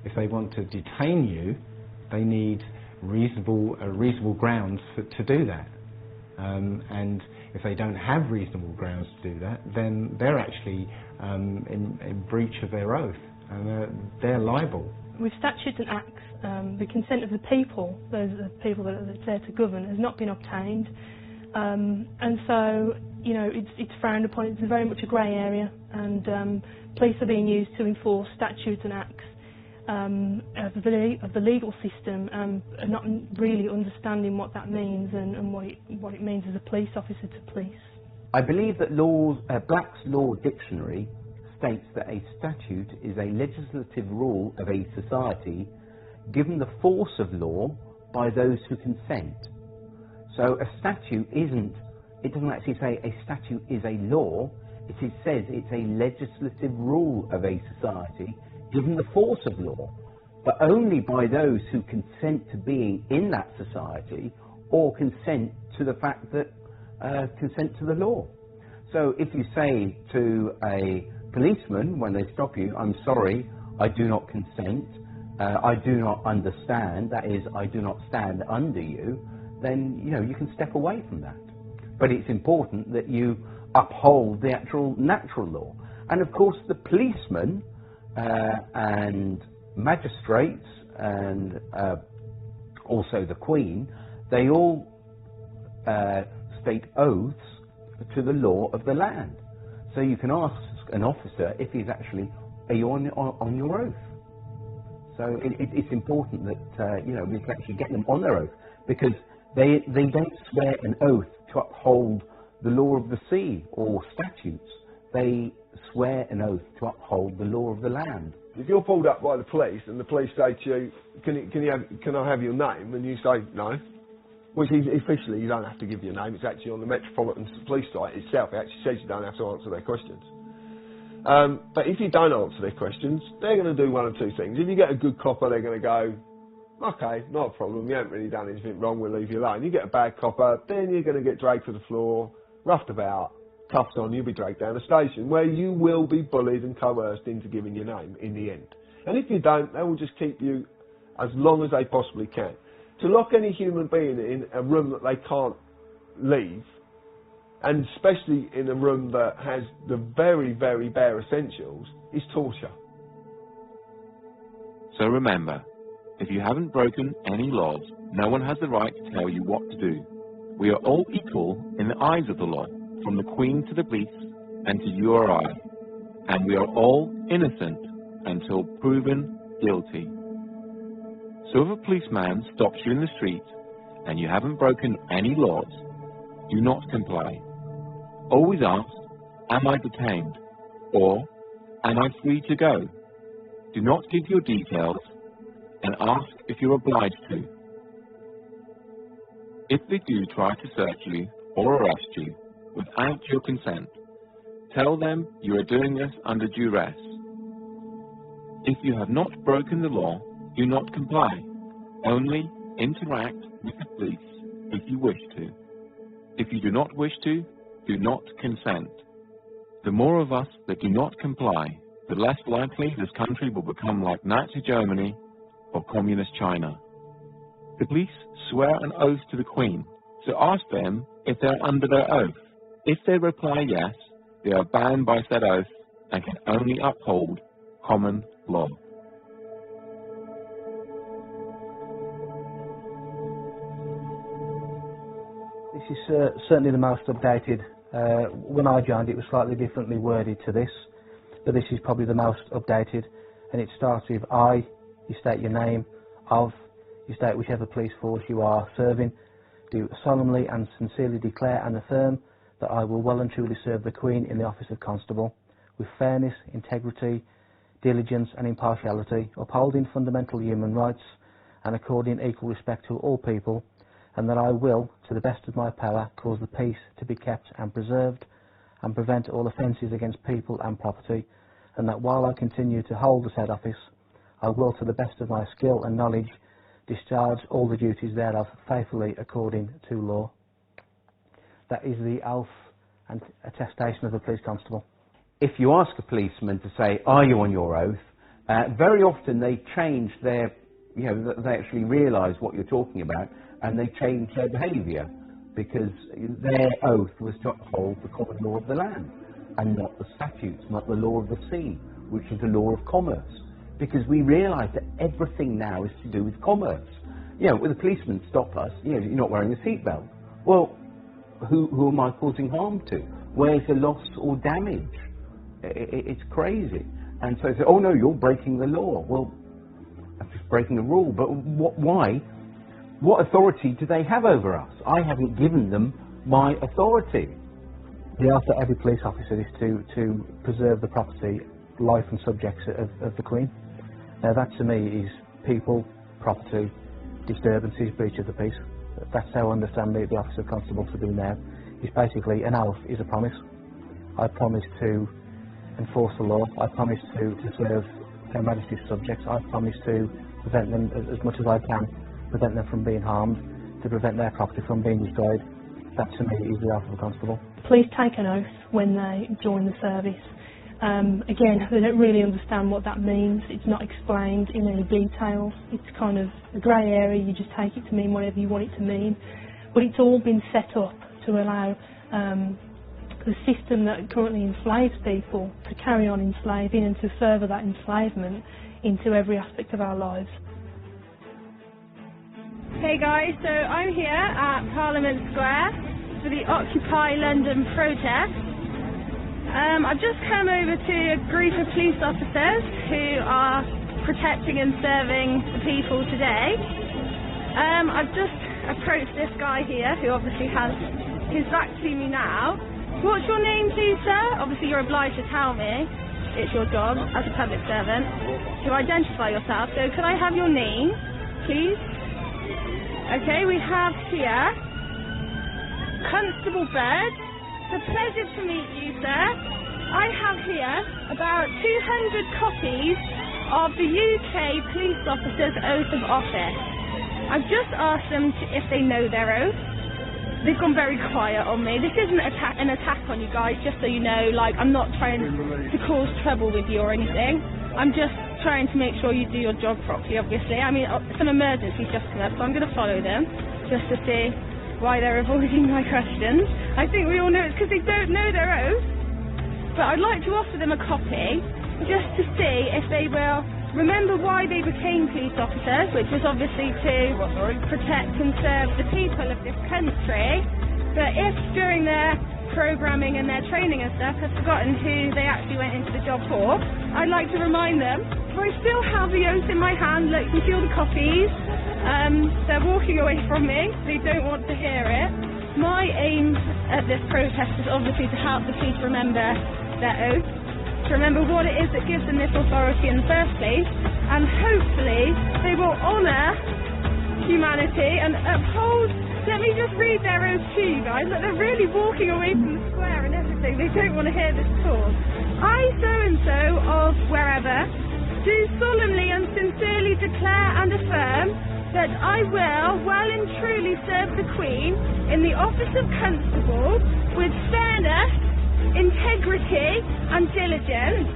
If they want to detain you, they need reasonable grounds to do that. And if they don't have reasonable grounds to do that, then they're actually in breach of their oath, and they're liable. With statutes and acts, the consent of the people, those are the people that are there to govern, has not been obtained. And so, you know, it's frowned upon. It's very much a grey area, and police are being used to enforce statutes and acts of the legal system, and not really understanding what that means and what it means as a police officer to police. I believe that Black's Law Dictionary states that a statute is a legislative rule of a society given the force of law by those who consent. So a statute it doesn't actually say a statute is a law, it says it's a legislative rule of a society given the force of law, but only by those who consent to being in that society or consent to the fact that consent to the law. So if you say to a policeman when they stop you, I'm sorry, I do not consent, I do not understand, that is, I do not stand under you, then you can step away from that. But it's important that you uphold the actual natural law. And of course the policemen and magistrates and also the Queen, they all state oaths to the law of the land. So you can ask an officer if he's actually, are you on your oath? So it's important that we can actually get them on their oath, because they don't swear an oath to uphold the law of the sea or statutes. They swear an oath to uphold the law of the land. If you're pulled up by the police and the police say to you, can I have your name? And you say no, which is, officially you don't have to give your name. It's actually on the Metropolitan Police site itself. It actually says you don't have to answer their questions. But if you don't answer their questions, they're going to do one of two things. If you get a good copper, they're going to go, okay, not a problem, you haven't really done anything wrong, we'll leave you alone. You get a bad copper, then you're going to get dragged to the floor, roughed about, cuffs on, you'll be dragged down the station, where you will be bullied and coerced into giving your name in the end. And if you don't, they will just keep you as long as they possibly can. To lock any human being in a room that they can't leave, and especially in a room that has the very, very bare essentials, is torture. So remember, if you haven't broken any laws, no one has the right to tell you what to do. We are all equal in the eyes of the law, from the Queen to the police and to you or I, and we are all innocent until proven guilty. So if a policeman stops you in the street and you haven't broken any laws, do not comply. Always ask, am I detained? Or, am I free to go? Do not give your details and ask if you're obliged to. If they do try to search you or arrest you without your consent, tell them you are doing this under duress. If you have not broken the law, do not comply. Only interact with the police if you wish to. If you do not wish to, do not consent. The more of us that do not comply, the less likely this country will become like Nazi Germany or Communist China. The police swear an oath to the Queen, so ask them if they're under their oath. If they reply yes, they are bound by said oath and can only uphold common law. This is certainly the most updated. When I joined, it was slightly differently worded to this, but this is probably the most updated, and it starts with I, you state your name, of, you state whichever police force you are serving, do solemnly and sincerely declare and affirm that I will well and truly serve the Queen in the office of Constable, with fairness, integrity, diligence and impartiality, upholding fundamental human rights and according equal respect to all people, and that I will, to the best of my power, cause the peace to be kept and preserved, and prevent all offences against people and property, and that while I continue to hold the said office, I will, to the best of my skill and knowledge, discharge all the duties thereof faithfully according to law. That is the oath and attestation of the police constable. If you ask a policeman to say, are you on your oath, very often they change their, they actually realise what you're talking about, and they change their behaviour, because their oath was to uphold the common law of the land, and not the statutes, not the law of the sea, which is the law of commerce. Because we realise that everything now is to do with commerce. When the policemen stop us, you're not wearing a seatbelt. Well, who am I causing harm to? Where's the loss or damage? It's crazy. And so they say, oh no, you're breaking the law. Well, I'm just breaking a rule, but why? What authority do they have over us? I haven't given them my authority. The oath of every police officer is to preserve the property, life and subjects of the Queen. Now that to me is people, property, disturbances, breach of the peace. That's how I understand the office of constable to do now. It's basically an oath is a promise. I promise to enforce the law. I promise to serve Her Majesty's subjects. I promise to prevent them as much as I can, prevent them from being harmed, to prevent their property from being destroyed. That to me is the oath of a constable. Police take an oath when they join the service. Again, they don't really understand what that means. It's not explained in any detail. It's kind of a grey area. You just take it to mean whatever you want it to mean. But it's all been set up to allow the system that currently enslaves people to carry on enslaving and to further that enslavement into every aspect of our lives. Hey guys, so I'm here at Parliament Square for the Occupy London protest. I've just come over to a group of police officers who are protecting and serving the people today. I've just approached this guy here who obviously has his back to me now. What's your name please, sir? Obviously you're obliged to tell me. It's your job as a public servant to identify yourself. So could I have your name, please? Okay, we have here Constable Bird. It's a pleasure to meet you, sir. I have here about 200 copies of the UK police officer's oath of office. I've just asked them if they know their oath. They've gone very quiet on me. This isn't an attack on you guys, just so you know. Like, I'm not trying to cause trouble with you or anything. I'm just trying to make sure you do your job properly, obviously. I mean, some emergencies just come up, so I'm going to follow them just to see why they're avoiding my questions. I think we all know it's because they don't know their oath. But I'd like to offer them a copy just to see if they will remember why they became police officers, which was obviously to protect and serve the people of this country. But if during their programming and their training and stuff have forgotten who they actually went into the job for, I'd like to remind them. I still have the oath in my hand. Look, you can feel the copies. They're walking away from me. They don't want to hear it. My aim at this protest is obviously to help the police remember their oath, to remember what it is that gives them this authority in the first place, and hopefully they will honour humanity and uphold. Let me just read their oath to you guys. Look, they're really walking away from the square and everything. They don't want to hear this at all. I, so-and-so of wherever, do solemnly and sincerely declare and affirm that I will well and truly serve the Queen in the office of Constable with fairness, integrity and diligence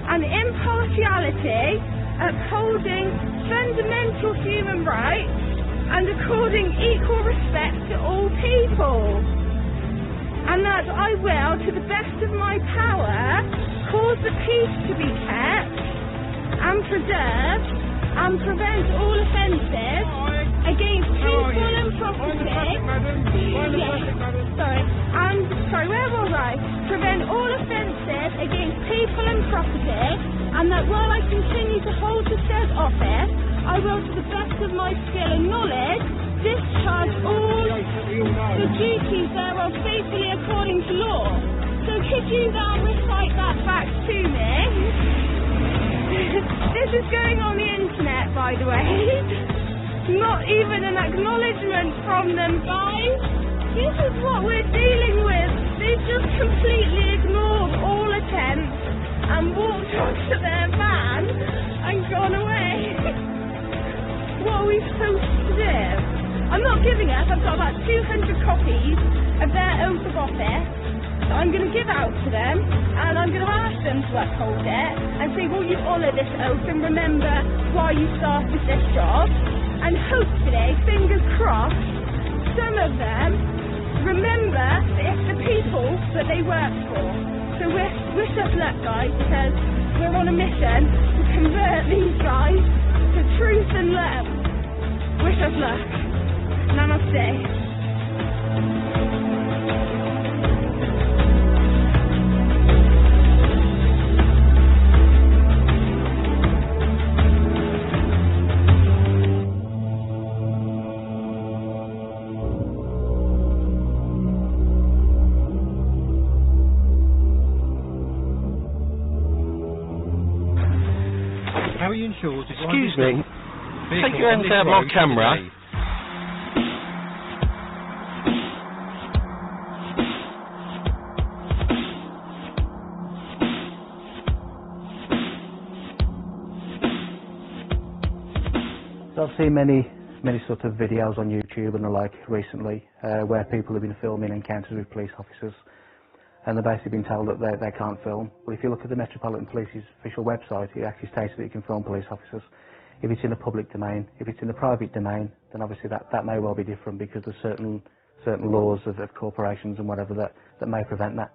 and impartiality, upholding fundamental human rights and according equal respect to all people, and that I will, to the best of my power, cause the peace to be kept and preserved and prevent all offences against people and property. Where was I? Prevent all offences against people and property, and that while I continue to hold the said office, I will, to the best of my skill and knowledge, discharge all the duties thereof faithfully according to law. So could you now recite that back to me? This is going on the internet, by the way. Not even an acknowledgement from them, guys. This is what we're dealing with. They've just completely ignored all attempts and walked onto their van and gone away. What are we supposed to do? I'm not giving up. I've got about 200 copies of their oath of office that I'm going to give out to them, and I'm going to ask them to uphold it and say, will you honour this oath and remember why you started this job? And hopefully, fingers crossed, some of them remember that it's the people that they work for. So wish us luck, guys, because we're on a mission to convert these guys to truth and love. Wish us luck. Namaste. How are you insured? Excuse me. Take your hands out of my camera. So I've seen many sort of videos on YouTube and the like recently where people have been filming encounters with police officers, and they've basically been told that they can't film. Well, if you look at the Metropolitan Police's official website, it actually states that you can film police officers. If it's in the public domain, if it's in the private domain, then obviously that may well be different, because there's certain laws of corporations and whatever that may prevent that.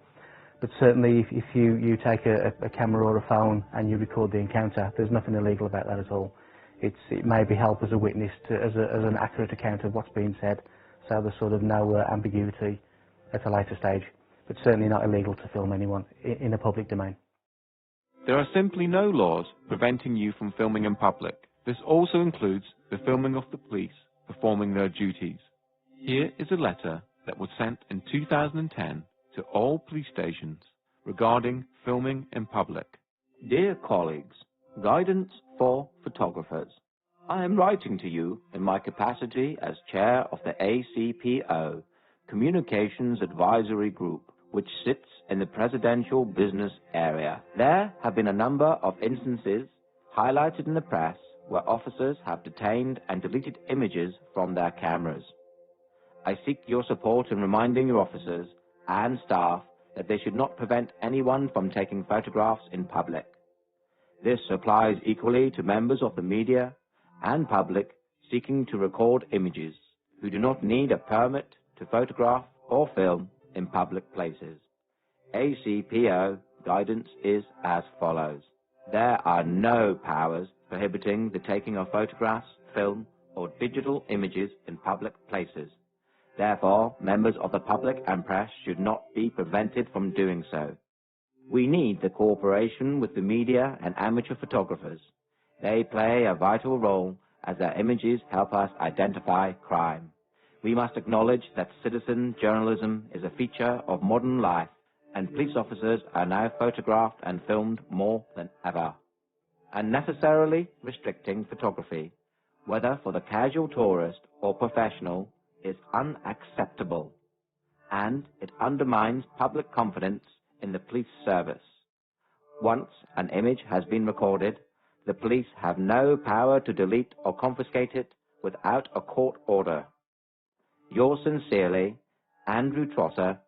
But certainly if you take a camera or a phone and you record the encounter, there's nothing illegal about that at all. It may be help as a witness, as an accurate account of what's being said, so there's sort of no ambiguity at a later stage. But certainly not illegal to film anyone in a public domain. There are simply no laws preventing you from filming in public. This also includes the filming of the police performing their duties. Here is a letter that was sent in 2010 to all police stations regarding filming in public. Dear colleagues, guidance for photographers. I am writing to you in my capacity as chair of the ACPO, Communications Advisory Group, which sits in the presidential business area. There have been a number of instances highlighted in the press where officers have detained and deleted images from their cameras. I seek your support in reminding your officers and staff that they should not prevent anyone from taking photographs in public. This applies equally to members of the media and public seeking to record images who do not need a permit to photograph or film in public places. ACPO guidance is as follows. There are no powers prohibiting the taking of photographs, film, or digital images in public places. Therefore, members of the public and press should not be prevented from doing so. We need the cooperation with the media and amateur photographers. They play a vital role as their images help us identify crime. We must acknowledge that citizen journalism is a feature of modern life, and police officers are now photographed and filmed more than ever. Unnecessarily restricting photography, whether for the casual tourist or professional, is unacceptable, and it undermines public confidence in the police service. Once an image has been recorded, the police have no power to delete or confiscate it without a court order. Yours sincerely, Andrew Trotter,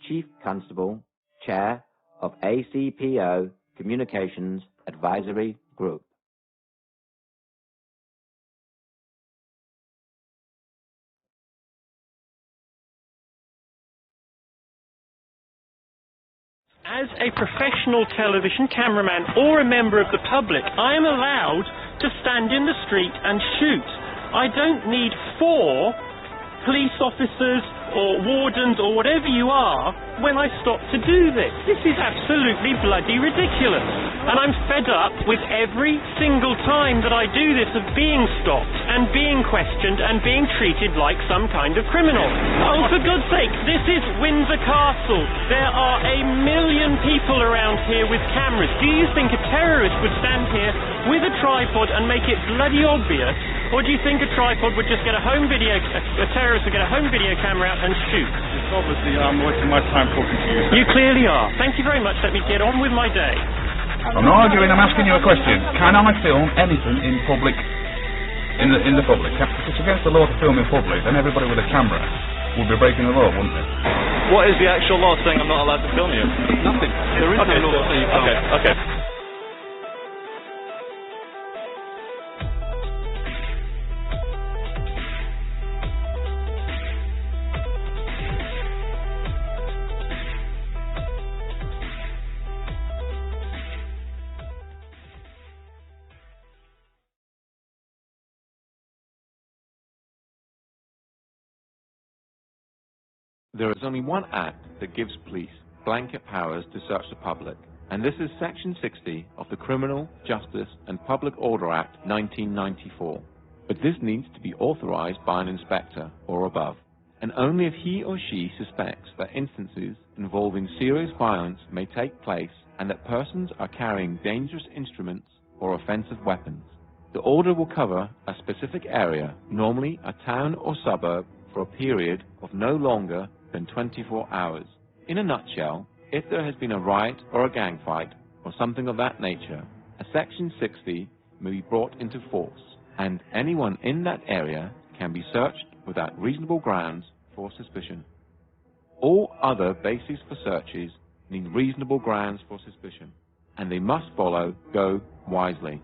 Chief Constable, Chair of ACPO Communications Advisory Group. As a professional television cameraman or a member of the public, I am allowed to stand in the street and shoot. I don't need 4 police officers or wardens or whatever you are when I stop to do this. This is absolutely bloody ridiculous. And I'm fed up with every single time that I do this of being stopped and being questioned and being treated like some kind of criminal. Oh, for God's sake, this is Windsor Castle. There are a million people around here with cameras. Do you think a terrorist would stand here with a tripod and make it bloody obvious? Or do you think a tripod would just get a terrorist would get a home video camera out and shoot? It's obviously I'm wasting my time talking to you. You clearly are. Thank you very much. Let me get on with my day. I'm not arguing, I'm asking you a question. Can I film anything in public, in the public? If it's against the law to film in public, then everybody with a camera would be breaking the law, wouldn't it? What is the actual law saying I'm not allowed to film you? Nothing. There is no law saying you can't. Okay. There is only one act that gives police blanket powers to search the public, and this is Section 60 of the Criminal Justice and Public Order Act 1994. But this needs to be authorized by an inspector or above, and only if he or she suspects that instances involving serious violence may take place and that persons are carrying dangerous instruments or offensive weapons. The order will cover a specific area, normally a town or suburb, for a period of no longer than 24 hours. In a nutshell, if there has been a riot or a gang fight or something of that nature, a Section 60 may be brought into force, and anyone in that area can be searched without reasonable grounds for suspicion. All other bases for searches need reasonable grounds for suspicion, and they must follow Go Wisely.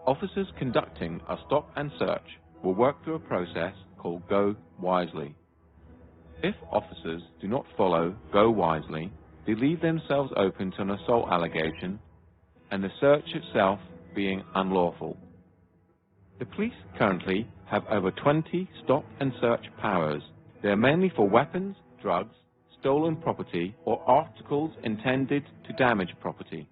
Officers conducting a stop and search will work through a process called Go Wisely. If officers do not follow Go Wisely, they leave themselves open to an assault allegation and the search itself being unlawful. The police currently have over 20 stop and search powers. They are mainly for weapons, drugs, stolen property, or articles intended to damage property.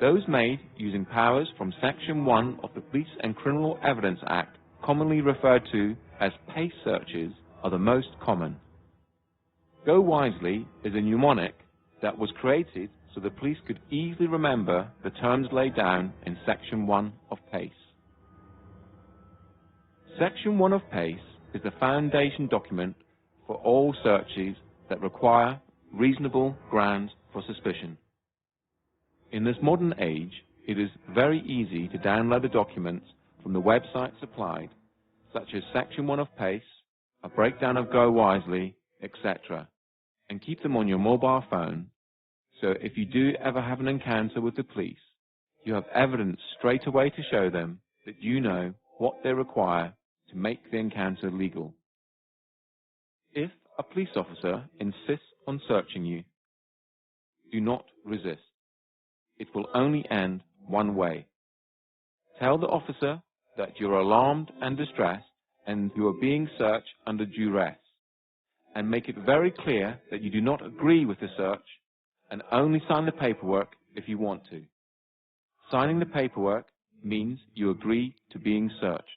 Those made using powers from Section 1 of the Police and Criminal Evidence Act, commonly referred to as PACE searches, are the most common. Go Wisely is a mnemonic that was created so the police could easily remember the terms laid down in Section 1 of PACE. Section 1 of PACE is the foundation document for all searches that require reasonable grounds for suspicion. In this modern age, it is very easy to download the documents from the website supplied, such as Section 1 of PACE, a breakdown of Go Wisely, etc., and keep them on your mobile phone, so if you do ever have an encounter with the police, you have evidence straight away to show them that you know what they require to make the encounter legal. If a police officer insists on searching you, do not resist. It will only end one way. Tell the officer that you're alarmed and distressed and you are being searched under duress, and make it very clear that you do not agree with the search and only sign the paperwork if you want to. Signing the paperwork means you agree to being searched.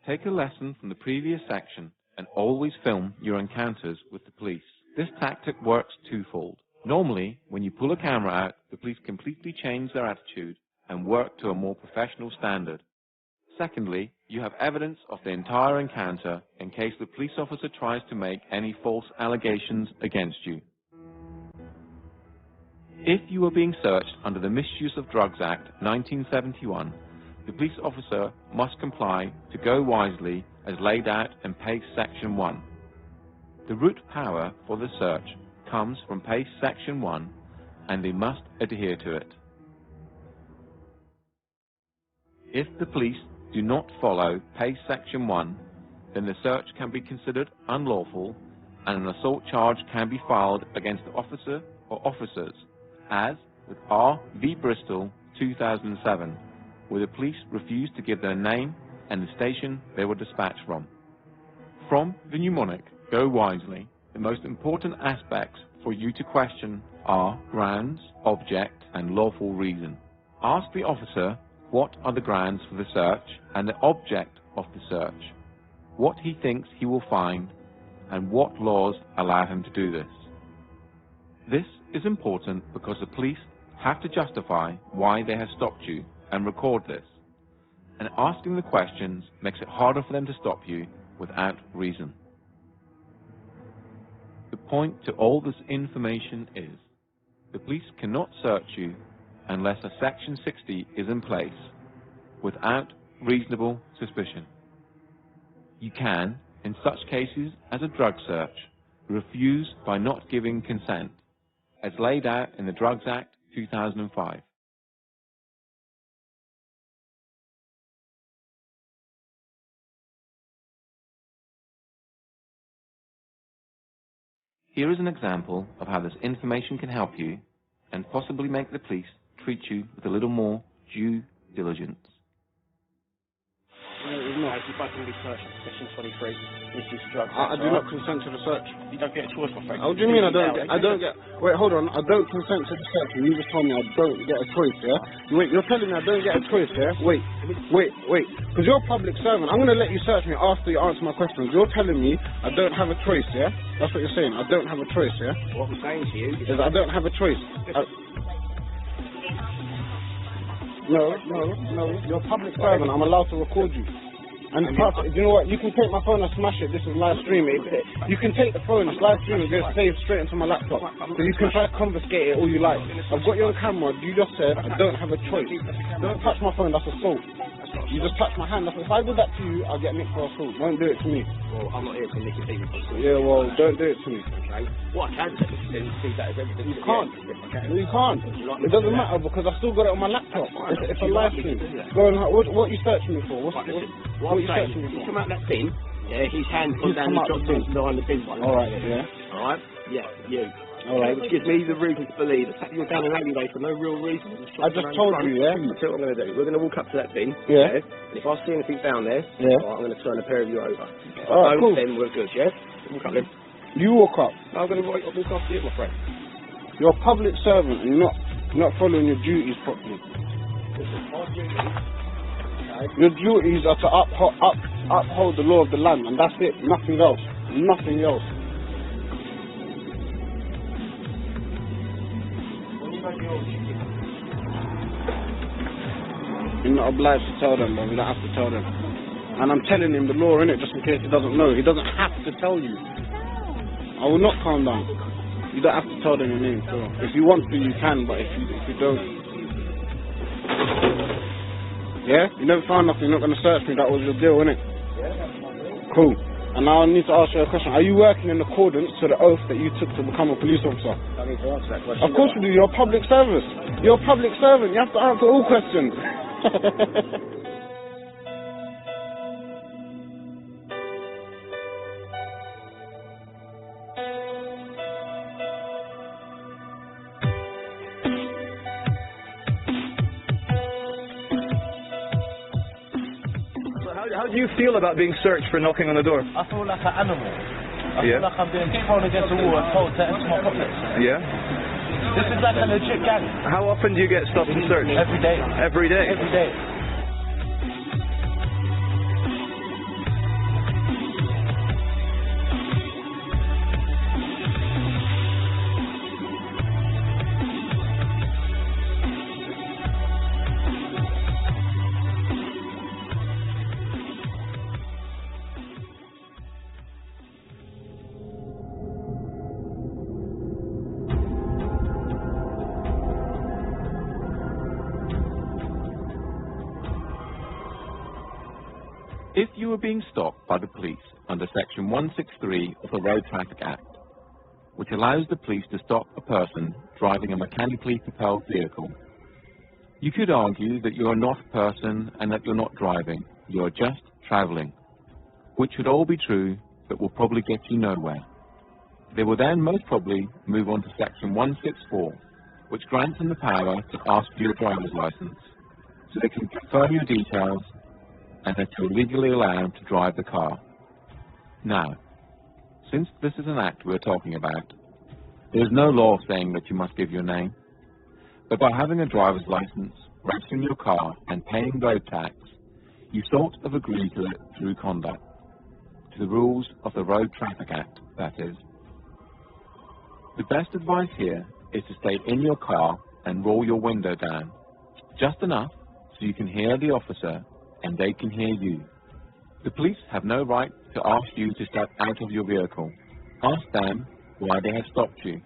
Take a lesson from the previous section and always film your encounters with the police. This tactic works twofold. Normally, when you pull a camera out, the police completely change their attitude and work to a more professional standard. Secondly, you have evidence of the entire encounter in case the police officer tries to make any false allegations against you. If you are being searched under the Misuse of Drugs Act 1971, the police officer must comply to Go Wisely as laid out in PACE Section 1. The root power for the search comes from PACE Section 1, and they must adhere to it. If the police do not follow PACE Section 1, then the search can be considered unlawful and an assault charge can be filed against the officer or officers, as with R v Bristol 2007, where the police refused to give their name and the station they were dispatched from. From the mnemonic, go wisely, the most important aspects for you to question are grounds, object, and lawful reason. Ask the officer what are the grounds for the search and the object of the search, what he thinks he will find, and what laws allow him to do this. This is important because the police have to justify why they have stopped you and record this, and asking the questions makes it harder for them to stop you without reason. The point to all this information is, the police cannot search you unless a Section 60 is in place without reasonable suspicion. You can, in such cases as a drug search, refuse by not giving consent, as laid out in the Drugs Act 2005. Here is an example of how this information can help you and possibly make the police treat you with a little more due diligence. If I can be searched for Section 23, this is drugs. I do not consent to the search. You don't get a choice, my friend. What do you mean I don't get? Wait, hold on. I don't consent to the search. You just told me I don't get a choice, yeah? Wait, you're telling me I don't get a choice, yeah? Wait. Because you're a public servant. I'm going to let you search me after you answer my questions. You're telling me I don't have a choice, yeah? That's what you're saying. I don't have a choice, yeah? What I'm saying to you is I don't have a choice. No. You're a public servant. I'm allowed to record you. And you know what? You can take my phone and smash it. This is live streaming. You can take the phone, it's live streaming, get it saved straight into my laptop. So you can try to confiscate it all you like. I've got you on camera. You just said I don't have a choice. Don't touch my phone. That's assault. You just touch my hand. If I do that to you, I'll get nicked for assault. Don't do it to me. Well, I'm not here to nick your thing. Yeah, well, don't do it to me. Okay. What I can do is see that as evidence. You can't. No, you can't. It doesn't matter because I still got it on my laptop. It's a live stream. Go on. What are you searching me for? What are you searching me for? You come out that bin. Yeah, his hand comes down and drops into behind the bin one. Alright, yeah. Alright? Yeah, you. Alright. Which gives me the reason to believe that you're down an alleyway for no real reason. I just told you, yeah? That's what I'm going to do. We're going to walk up to that bin. Yeah. And if I see anything down there, I'm going to turn a pair of you over. Alright, cool. Then we're good, yeah? Walk up then. You walk up. I'm going to walk after you, my friend. You're a public servant and you're not following your duties properly. Your duties are to uphold the law of the land, and that's it. Nothing else. Nothing else. You're not obliged to tell them, but we don't have to tell them. And I'm telling him the law, innit, just in case he doesn't know. He doesn't have to tell you. I will not calm down. You don't have to tell them your name, so if you want to, you can, but if you don't. Yeah? You never found nothing, you're not going to search me, that was your deal, innit? Cool. And now I need to ask you a question. Are you working in accordance to the oath that you took to become a police officer? I need to answer that question. Of course you do, you're a public service. You're a public servant, you have to answer all questions. How do you feel about being searched for knocking on the door? I feel like an animal. I feel like I'm being thrown against the wall and told to enter my pockets. Yeah? This is like a legit gang. How often do you get stopped and searched? Every day. Every day? Every day. If you are being stopped by the police under Section 163 of the Road Traffic Act, which allows the police to stop a person driving a mechanically propelled vehicle, you could argue that you are not a person and that you're not driving, you are just travelling, which would all be true, but will probably get you nowhere. They will then most probably move on to Section 164, which grants them the power to ask for your driver's license, so they can confirm your details and that you're legally allowed to drive the car. Now, since this is an act we're talking about, there is no law saying that you must give your name, but by having a driver's license, registering your car and paying road tax, you sort of agree to it through conduct, to the rules of the Road Traffic Act, that is. The best advice here is to stay in your car and roll your window down, just enough so you can hear the officer and they can hear you. The police have no right to ask you to step out of your vehicle. Ask them why they have stopped you.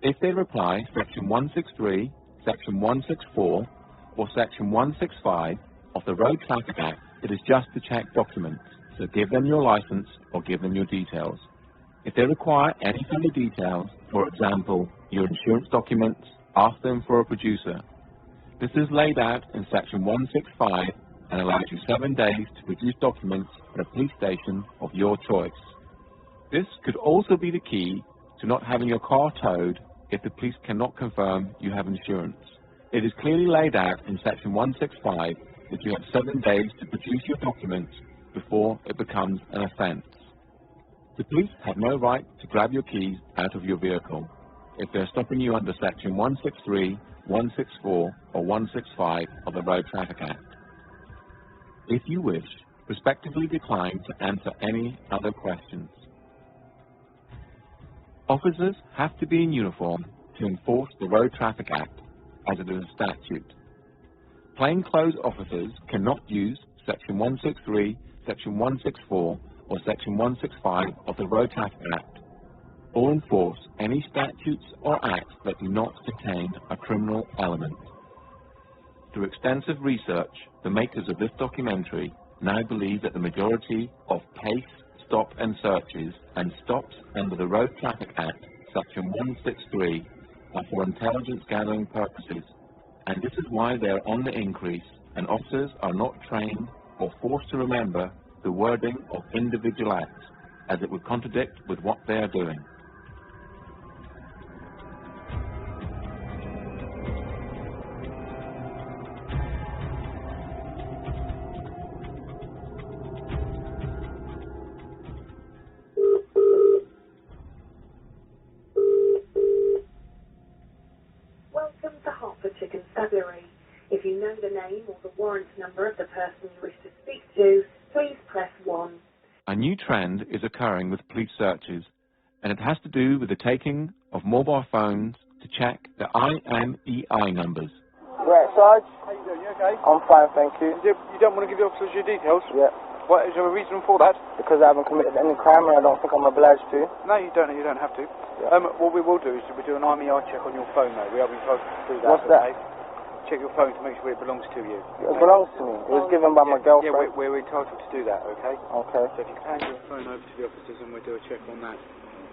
If they reply Section 163, Section 164, or Section 165 of the Road Traffic Act, it is just to check documents, so give them your license or give them your details. If they require any further details, for example, your insurance documents, ask them for a producer. This is laid out in Section 165 and allows you 7 days to produce documents at a police station of your choice. This could also be the key to not having your car towed if the police cannot confirm you have insurance. It is clearly laid out in Section 165 that you have 7 days to produce your documents before it becomes an offence. The police have no right to grab your keys out of your vehicle if they're stopping you under Section 163, 164, or 165 of the Road Traffic Act. If you wish, respectively decline to answer any other questions. Officers have to be in uniform to enforce the Road Traffic Act, as it is a statute. Plainclothes officers cannot use Section 163, Section 164, or Section 165 of the Road Traffic Act, or enforce any statutes or acts that do not contain a criminal element. Through extensive research, the makers of this documentary now believe that the majority of pace, stop and searches and stops under the Road Traffic Act, Section 163, are for intelligence gathering purposes, and this is why they are on the increase and officers are not trained or forced to remember the wording of individual acts, as it would contradict with what they are doing. Welcome to Hertford Chicken Constabulary. If you know the name or the warrant number of the person you wish to speak to, please press 1. A new trend is occurring with police searches, and it has to do with the taking of mobile phones to check the IMEI numbers. Right, Sarge? How you doing? You okay? I'm fine, thank you. You don't want to give the officers your details? Yeah. What, is there a reason for that? Because I haven't committed any crime and I don't think I'm obliged to. No, you don't have to. Yeah. What we will do is we do an IMEI check on your phone, though. We have been told to do that. What's that? Check your phone to make sure it belongs to you. It belongs to me. It was given by my girlfriend. Yeah, we're entitled to do that, okay? Okay. So if you can hand your phone over to the officers and we'll do a check on that.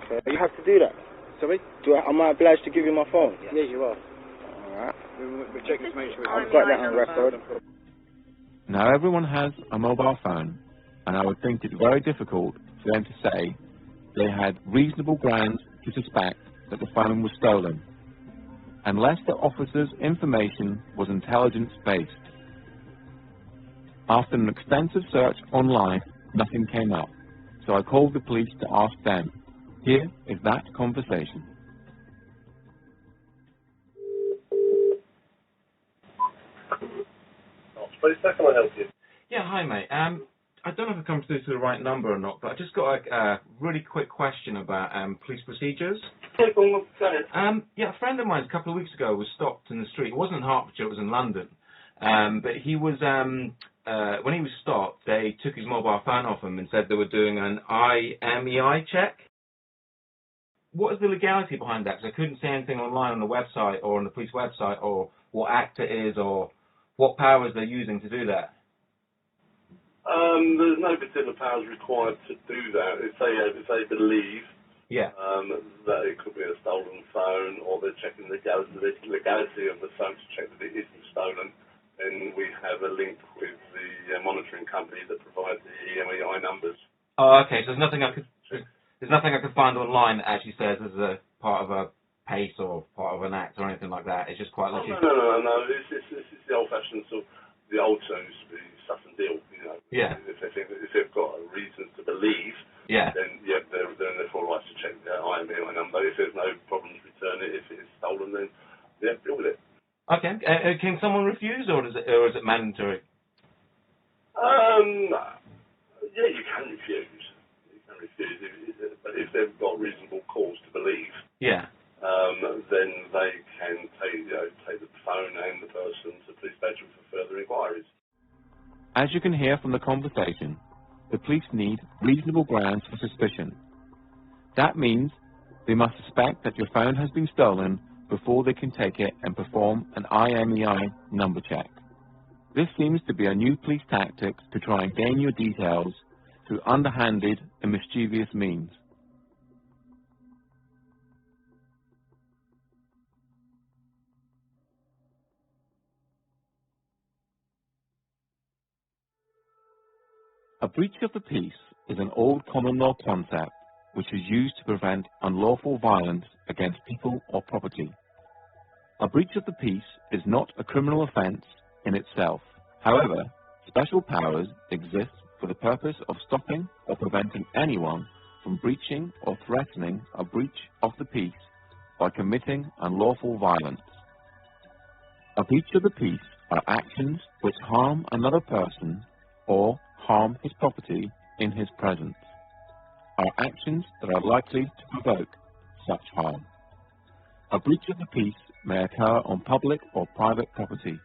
Okay. You have to do that? Sorry? Am I obliged to give you my phone? Yeah, you are. Alright. We're checking to make sure I've got that on record. Now everyone has a mobile phone, and I would think it very difficult for them to say they had reasonable grounds to suspect that the phone was stolen, unless the officer's information was intelligence-based. After an extensive search online, nothing came up, so I called the police to ask them. Here is that conversation. Please, how can I help you? Yeah, hi mate. I don't know if it comes through to the right number or not, but I just got a really quick question about police procedures. Yeah, a friend of mine a couple of weeks ago was stopped in the street. It wasn't in Hertfordshire, it was in London. But he was, when he was stopped, they took his mobile phone off him and said they were doing an IMEI check. What is the legality behind that? Because I couldn't see anything online on the website or on the police website or what act it is or what powers they're using to do that. There's no particular powers required to do that. If they believe that it could be a stolen phone, or they're checking the legality of the phone to check that it isn't stolen, then we have a link with the monitoring company that provides the EMEI numbers. Oh, okay. So there's There's nothing I can find online that actually says as a part of a pace or part of an act or anything like that. It's just quite legit. No. It's the old-fashioned sort of, the old term used to be suss and deal, you know. Yeah. If they've got a reason to believe, then they're therefore right to check their IMEI number. If there's no problems, return it. If it's stolen, then deal with it. Okay. Can someone refuse, or is it mandatory? Yeah, you can refuse. But if they've got reasonable cause to believe, then they can take the phone and the person to the police station for further inquiries. As you can hear from the conversation, the police need reasonable grounds for suspicion. That means they must suspect that your phone has been stolen before they can take it and perform an IMEI number check. This seems to be a new police tactic to try and gain your details through underhanded and mischievous means. A breach of the peace is an old common law concept which is used to prevent unlawful violence against people or property. A breach of the peace is not a criminal offence in itself. However, special powers exist for the purpose of stopping or preventing anyone from breaching or threatening a breach of the peace by committing unlawful violence. A breach of the peace are actions which harm another person or harm his property in his presence, are actions that are likely to provoke such harm. A breach of the peace may occur on public or private property.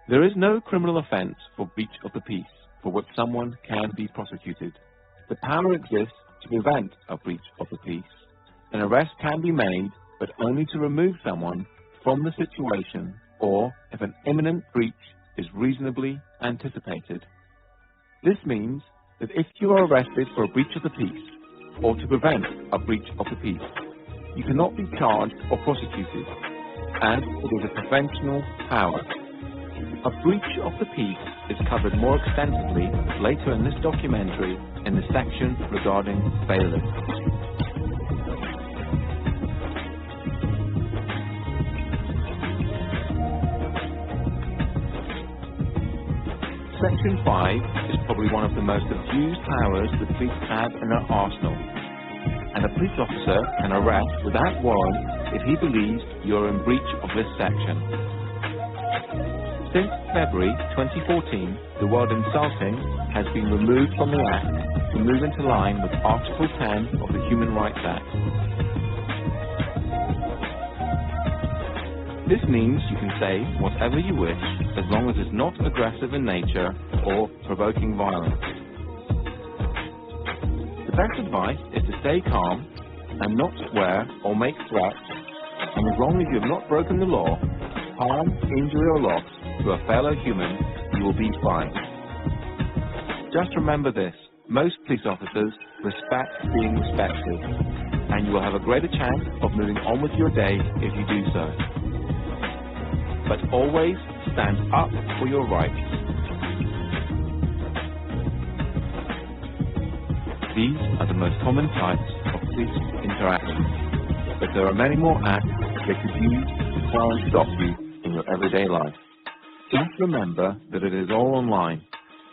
There is no criminal offence for breach of the peace for which someone can be prosecuted. The power exists to prevent a breach of the peace. An arrest can be made, but only to remove someone from the situation or if an imminent breach is reasonably anticipated. This means that if you are arrested for a breach of the peace or to prevent a breach of the peace, you cannot be charged or prosecuted, and it is a conventional power. A breach of the peace is covered more extensively later in this documentary in the section regarding bailiffs. Section 5 is probably one of the most abused powers the police have in their arsenal, and a police officer can arrest without warrant if he believes you are in breach of this section. Since February 2014, the word insulting has been removed from the Act to move into line with Article 10 of the Human Rights Act. This means you can say whatever you wish as long as it's not aggressive in nature or provoking violence. The best advice is to stay calm and not swear or make threats, and as long as you have not broken the law, harm, injury or loss to a fellow human, you will be fine. Just remember this, most police officers respect being respected, and you will have a greater chance of moving on with your day if you do so. But always stand up for your rights. These are the most common types of police interactions, but there are many more acts they could use to try and stop you in your everyday life. Just remember that it is all online,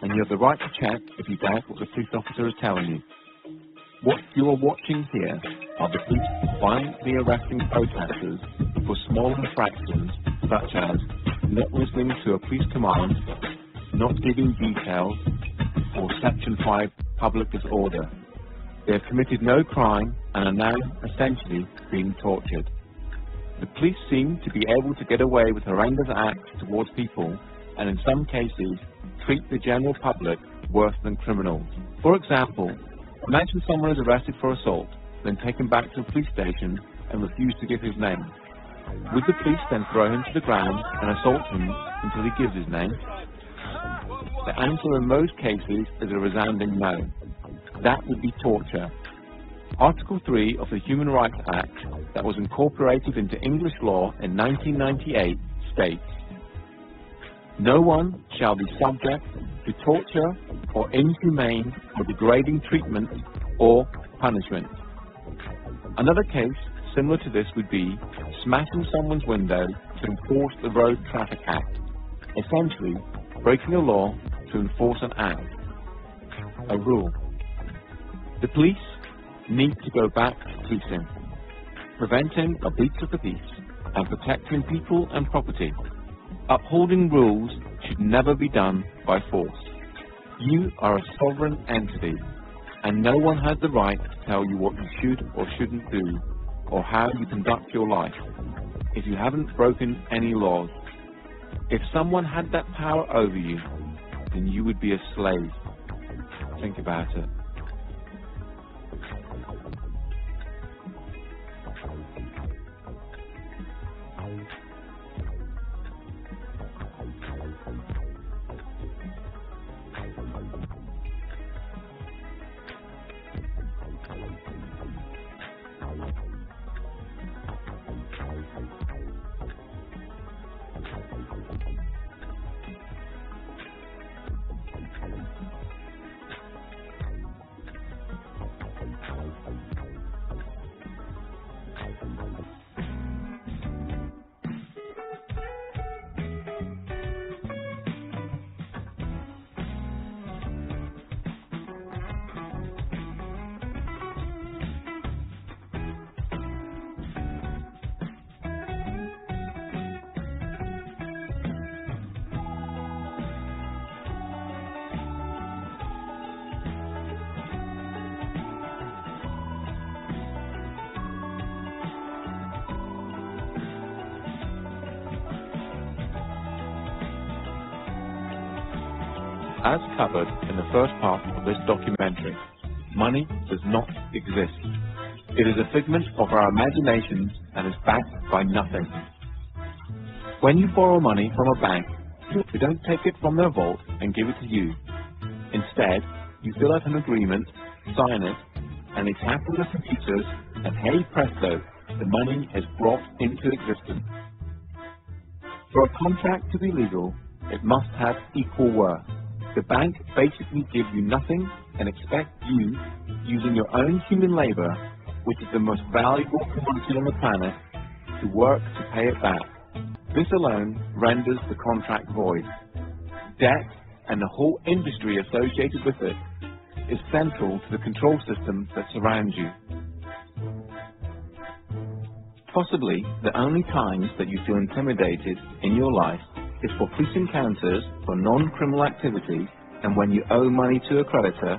and you have the right to check if you doubt what the police officer is telling you. What you are watching here are the police violently arresting protesters for small infractions such as not listening to a police command, not giving details, or Section 5 public disorder. They have committed no crime and are now essentially being tortured. The police seem to be able to get away with horrendous acts towards people and in some cases treat the general public worse than criminals. For example, imagine someone is arrested for assault, then taken back to a police station and refuse to give his name. Would the police then throw him to the ground and assault him until he gives his name? The answer in most cases is a resounding no. That would be torture. Article 3 of the Human Rights Act, that was incorporated into English law in 1998, states, "No one shall be subject to torture or inhumane or degrading treatment or punishment. Another case similar to this would be smashing someone's window to enforce the Road Traffic Act, essentially breaking a law to enforce an act, a rule. The police need to go back to policing, preventing a breach of the peace and protecting people and property. Upholding rules should never be done by force. You are a sovereign entity, and no one has the right to tell you what you should or shouldn't do, or how you conduct your life, if you haven't broken any laws. If someone had that power over you, then you would be a slave. Think about it. As covered in the first part of this documentary, money does not exist. It is a figment of our imaginations and is backed by nothing. When you borrow money from a bank, they don't take it from their vault and give it to you. Instead, you fill out an agreement, sign it, and they tap on the computers, and hey presto, the money is brought into existence. For a contract to be legal, it must have equal worth. The bank basically gives you nothing and expect you, using your own human labor, which is the most valuable commodity on the planet, to work to pay it back. This alone renders the contract void. Debt, and the whole industry associated with it, is central to the control systems that surround you. Possibly the only times that you feel intimidated in your life is for police encounters for non-criminal activity, and when you owe money to a creditor,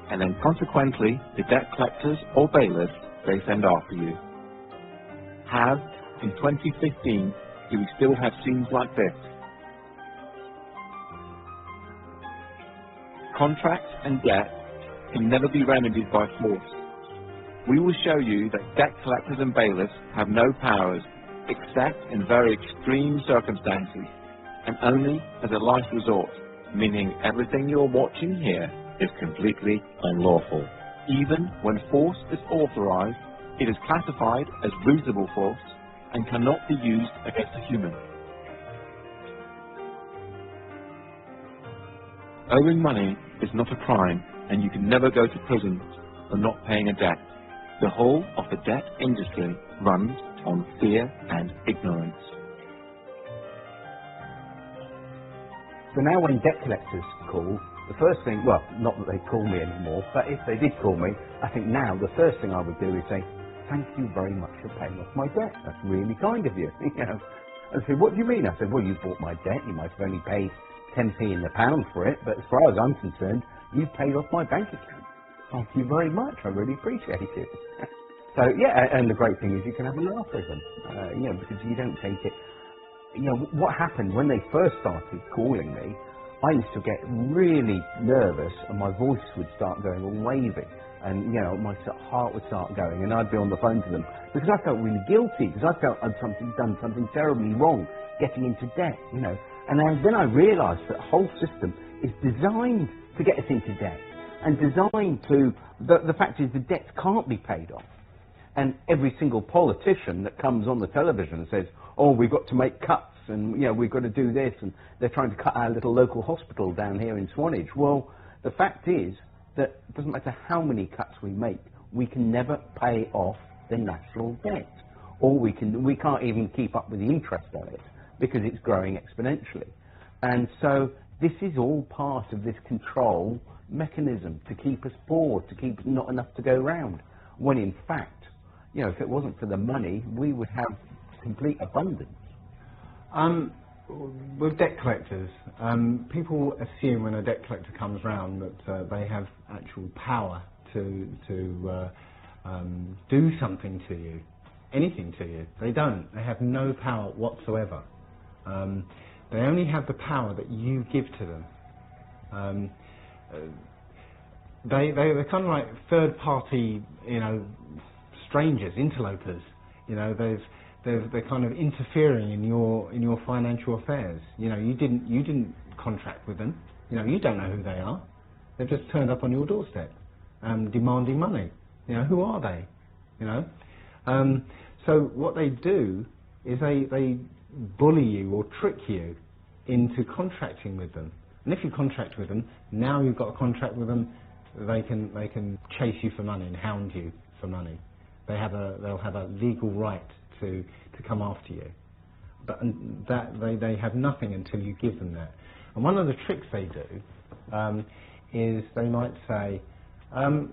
and then consequently the debt collectors or bailiffs they send after you. How, in 2015, do we still have scenes like this? Contracts and debt can never be remedied by force. We will show you that debt collectors and bailiffs have no powers, except in very extreme circumstances, and only as a last resort, meaning everything you're watching here is completely unlawful. Even when force is authorized, it is classified as reasonable force and cannot be used against a human. Owing money is not a crime, and you can never go to prison for not paying a debt. The whole of the debt industry runs on fear and ignorance. So now when debt collectors call, the first thing, well, not that they call me anymore, but if they did call me, I think now the first thing I would do is say, thank you very much for paying off my debt. That's really kind of you. And I said, what do you mean? I said, well, you bought my debt. You might have only paid 10p in the pound for it, but as far as I'm concerned, you've paid off my bank account. Thank you very much. I really appreciate it. So, yeah, and the great thing is you can have a laugh with them, because you don't take it. What happened when they first started calling me, I used to get really nervous and my voice would start going all wavy and, my heart would start going and I'd be on the phone to them because I felt really guilty because I felt I'd done something terribly wrong getting into debt, And then I realised that the whole system is designed to get us into debt and designed to, the fact is the debts can't be paid off. And every single politician that comes on the television and says, oh, we've got to make cuts and, we've got to do this, and they're trying to cut our little local hospital down here in Swanage. Well, the fact is that it doesn't matter how many cuts we make, we can never pay off the national debt, or we can't even keep up with the interest on it because it's growing exponentially. And so this is all part of this control mechanism to keep us poor, to keep not enough to go round, when in fact, you know, if it wasn't for the money, we would have complete abundance. With debt collectors, people assume when a debt collector comes round that they have actual power to do something to you, anything to you. They don't. They have no power whatsoever. They only have the power that you give to them. They're kind of like third-party, you know, strangers, interlopers. You know, they're kind of interfering in your financial affairs. You know, you didn't contract with them. You know, you don't know who they are. They've just turned up on your doorstep, demanding money. You know, who are they? You know, so what they do is they bully you or trick you into contracting with them. And if you contract with them, now you've got a contract with them, they can chase you for money and hound you for money. They'll have a legal right to come after you. But that they have nothing until you give them that. And one of the tricks they do is they might say,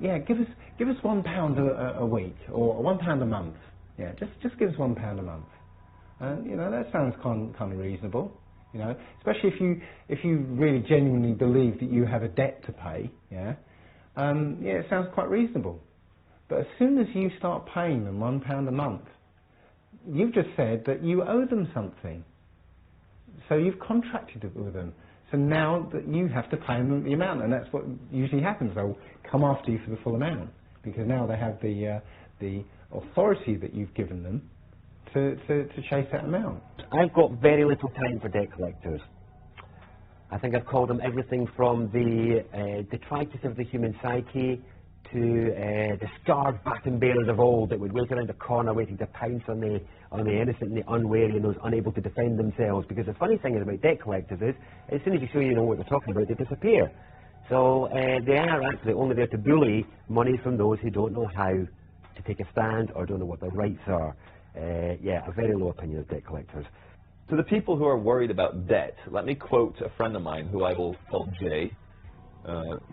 yeah, give us £1 a week or £1 a month. Yeah, just give us £1 a month. You know, that sounds kind of reasonable. You know, especially if you really genuinely believe that you have a debt to pay. Yeah, yeah, it sounds quite reasonable. But as soon as you start paying them £1 a month, you've just said that you owe them something. So you've contracted it with them. So now that you have to pay them the amount, and that's what usually happens. They'll come after you for the full amount because now they have the authority that you've given them to chase that amount. I've got very little time for debt collectors. I think I've called them everything from the detritus of the human psyche to the starved baton bearers of old that would wait around a corner waiting to pounce on the innocent and the unwary and those unable to defend themselves. Because the funny thing about debt collectors is, as soon as you show you know what they're talking about, they disappear. So they are actually only there to bully money from those who don't know how to take a stand or don't know what their rights are. Yeah, a very low opinion of debt collectors. To the people who are worried about debt, let me quote a friend of mine who I will call Jay,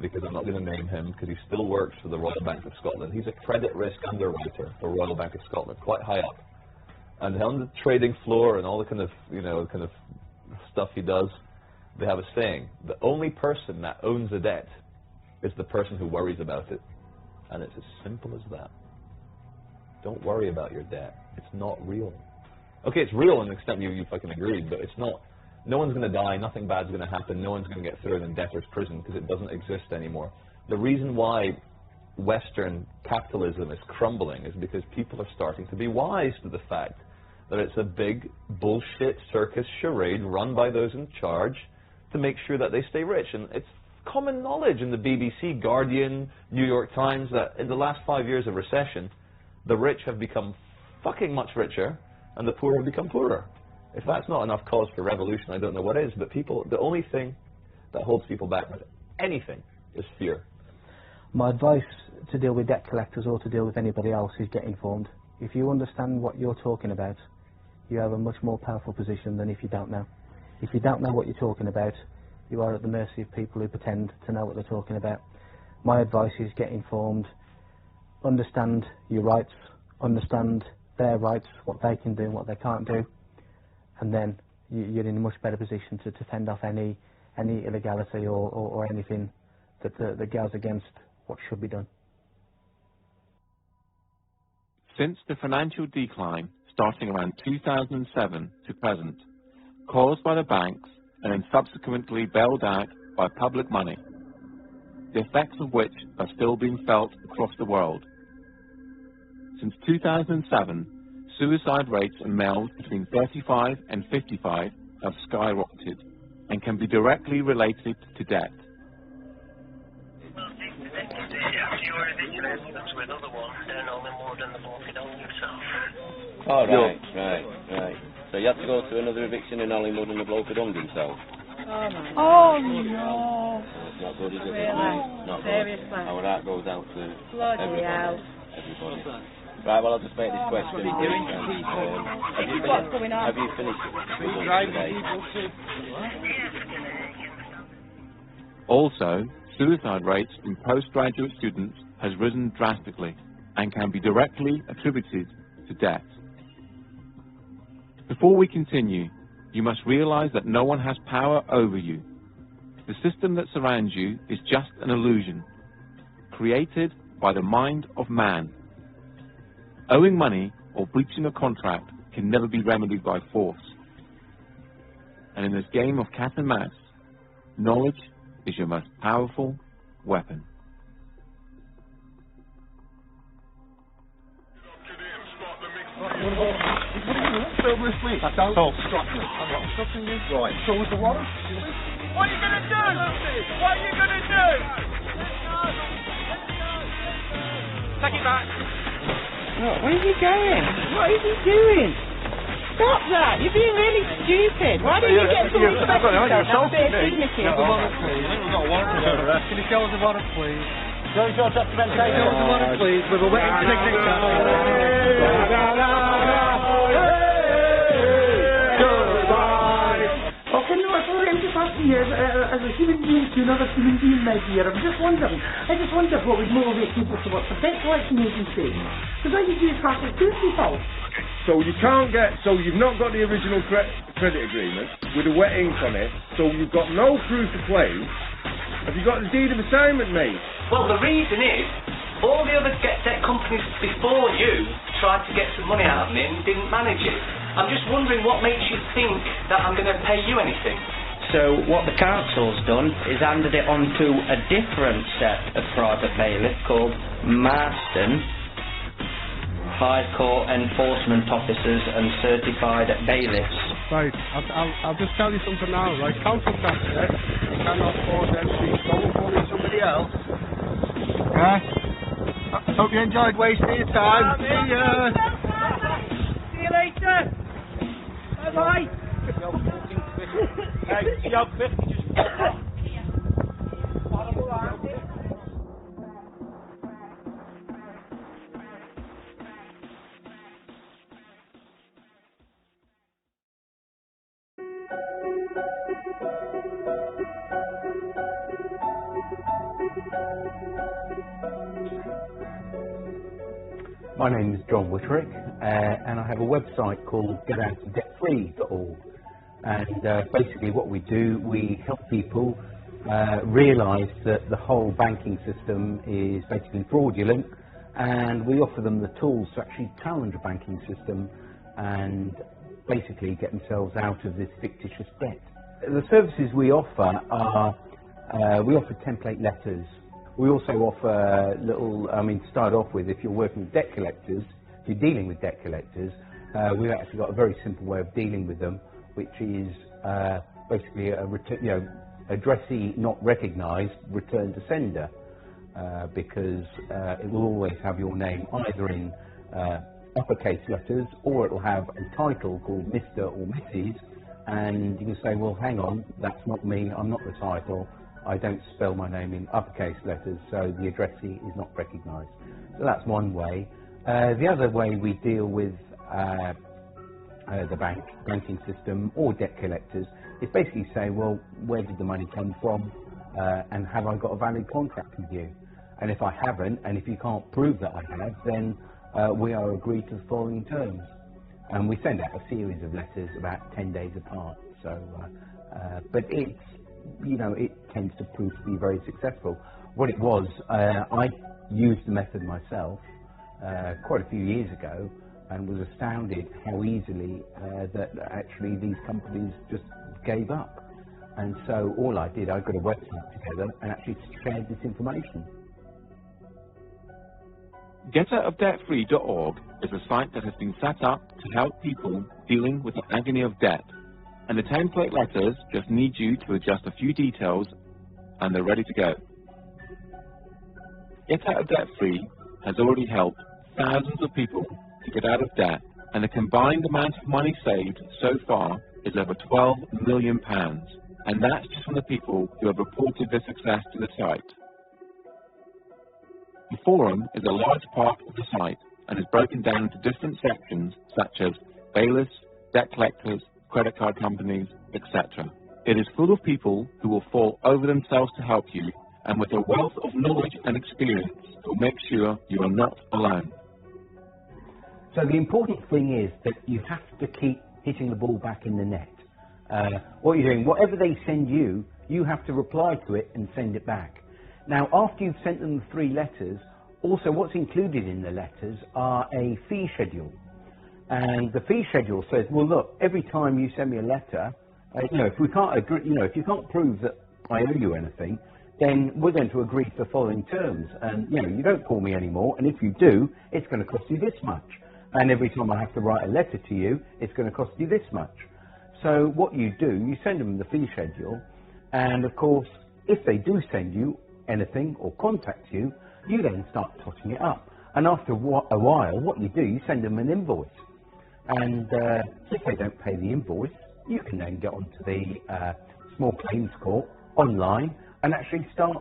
because I'm not going to name him because he still works for the Royal Bank of Scotland. He's a credit risk underwriter for Royal Bank of Scotland, quite high up. And on the trading floor and all the kind of stuff he does, they have a saying: the only person that owns a debt is the person who worries about it. And it's as simple as that. Don't worry about your debt. It's not real. Okay, it's real in the extent you fucking agreed, but it's not. No one's going to die, nothing bad's going to happen, no one's going to get thrown in debtor's prison because it doesn't exist anymore. The reason why Western capitalism is crumbling is because people are starting to be wise to the fact that it's a big bullshit circus charade run by those in charge to make sure that they stay rich. And it's common knowledge in the BBC, Guardian, New York Times that in the last 5 years of recession, the rich have become fucking much richer and the poor have become poorer. If that's not enough cause for revolution, I don't know what is. But people, the only thing that holds people back with anything is fear. My advice to deal with debt collectors or to deal with anybody else is get informed. If you understand what you're talking about, you have a much more powerful position than if you don't know. If you don't know what you're talking about, you are at the mercy of people who pretend to know what they're talking about. My advice is get informed, understand your rights, understand their rights, what they can do and what they can't do, and then you're in a much better position to fend off any illegality or anything that goes against what should be done. Since the financial decline starting around 2007 to present, caused by the banks and then subsequently bailed out by public money, the effects of which are still being felt across the world. Since 2007, suicide rates in males between 35 and 55 have skyrocketed and can be directly related to debt. Oh, right. So you have to go to another eviction in Hollywood and the bloke had hung himself? Oh no. It's not good, is it? Really? Not Seriously? good. Our heart goes out to Bloody everybody. hell. everybody. Right, well, I'll just make this question brief. Have you finished today? Also, suicide rates in postgraduate students has risen drastically and can be directly attributed to debt. Before we continue, you must realize that no one has power over you. The system that surrounds you is just an illusion, created by the mind of man. Owing money or breaching a contract can never be remedied by force. And in this game of cat and mouse, knowledge is your most powerful weapon. Right. So was the warrant? What are you going to do? What are you going to do? Take it back. Look, where is he going? What is he doing? Stop that! You're being really stupid. Why don't you get some respect for yourself? That's a bit of dignity. Can you show us the warrant, please? Show us your documentation. Show us the warrant, please. With a wet signature. As a human being to another human being, my dear, I just wonder what would motivate people to work for debt collection agencies. Because all you do is hassle two people. So you can't get, so you've not got the original credit agreement with a wet ink on it, so you've got no proof of claim. Have you got the deed of assignment, mate? Well, the reason is, all the other debt companies before you tried to get some money out of me and didn't manage it. I'm just wondering what makes you think that I'm going to pay you anything. So what the council's done is handed it on to a different set of private bailiffs called Marston, High Court Enforcement Officers and Certified Bailiffs. Right, I'll just tell you something now, right? Council tax, you cannot afford them fees. Go and call in somebody else. Yeah? Hope you enjoyed wasting your time. See ya! See you later! Bye-bye! Hey, see how quick you just My name is John Witterick, and I have a website called GetOutOfDebtFree.org. And basically what we do, we help people realise that the whole banking system is basically fraudulent, and we offer them the tools to actually challenge the banking system and basically get themselves out of this fictitious debt. The services we offer are, we offer template letters. We also offer to start off with, if you're working with debt collectors, if you're dealing with debt collectors, we've actually got a very simple way of dealing with them, which is basically a addressee not recognised, return to sender, because it will always have your name either in uppercase letters, or it will have a title called Mr. or Mrs. And you can say, well, hang on, that's not me, I'm not the title, I don't spell my name in uppercase letters, so the addressee is not recognised. So that's one way. The other way we deal with the banking system or debt collectors is basically say, well, where did the money come from, and have I got a valid contract with you? And if I haven't, and if you can't prove that I have, then we are agreed to the following terms. And we send out a series of letters about 10 days apart. So, but it's, it tends to prove to be very successful. What it was, I used the method myself quite a few years ago, and was astounded how easily that actually these companies just gave up. And so all I did, I got a website together and actually shared this information. GetOutOfDebtFree.org is a site that has been set up to help people dealing with the agony of debt. And the template letters just need you to adjust a few details and they're ready to go. Get Out of Debt Free has already helped thousands of people to get out of debt, and the combined amount of money saved so far is over £12 million. And that's just from the people who have reported their success to the site. The forum is a large part of the site and is broken down into different sections such as bailiffs, debt collectors, credit card companies, etc. It is full of people who will fall over themselves to help you, and with a wealth of knowledge and experience will make sure you are not alone. So the important thing is that you have to keep hitting the ball back in the net. What you're doing, whatever they send you, you have to reply to it and send it back. Now, after you've sent them the 3 letters, also what's included in the letters are a fee schedule. And the fee schedule says, well, look, every time you send me a letter, if we can't agree, if you can't prove that I owe you anything, then we're going to agree to the following terms. And, you don't call me anymore, and if you do, it's going to cost you this much. And every time I have to write a letter to you, it's going to cost you this much. So what you do, you send them the fee schedule, and of course, if they do send you anything or contact you, you then start totting it up. And after a while, what you do, you send them an invoice. And if they don't pay the invoice, you can then get onto the small claims court online and actually start,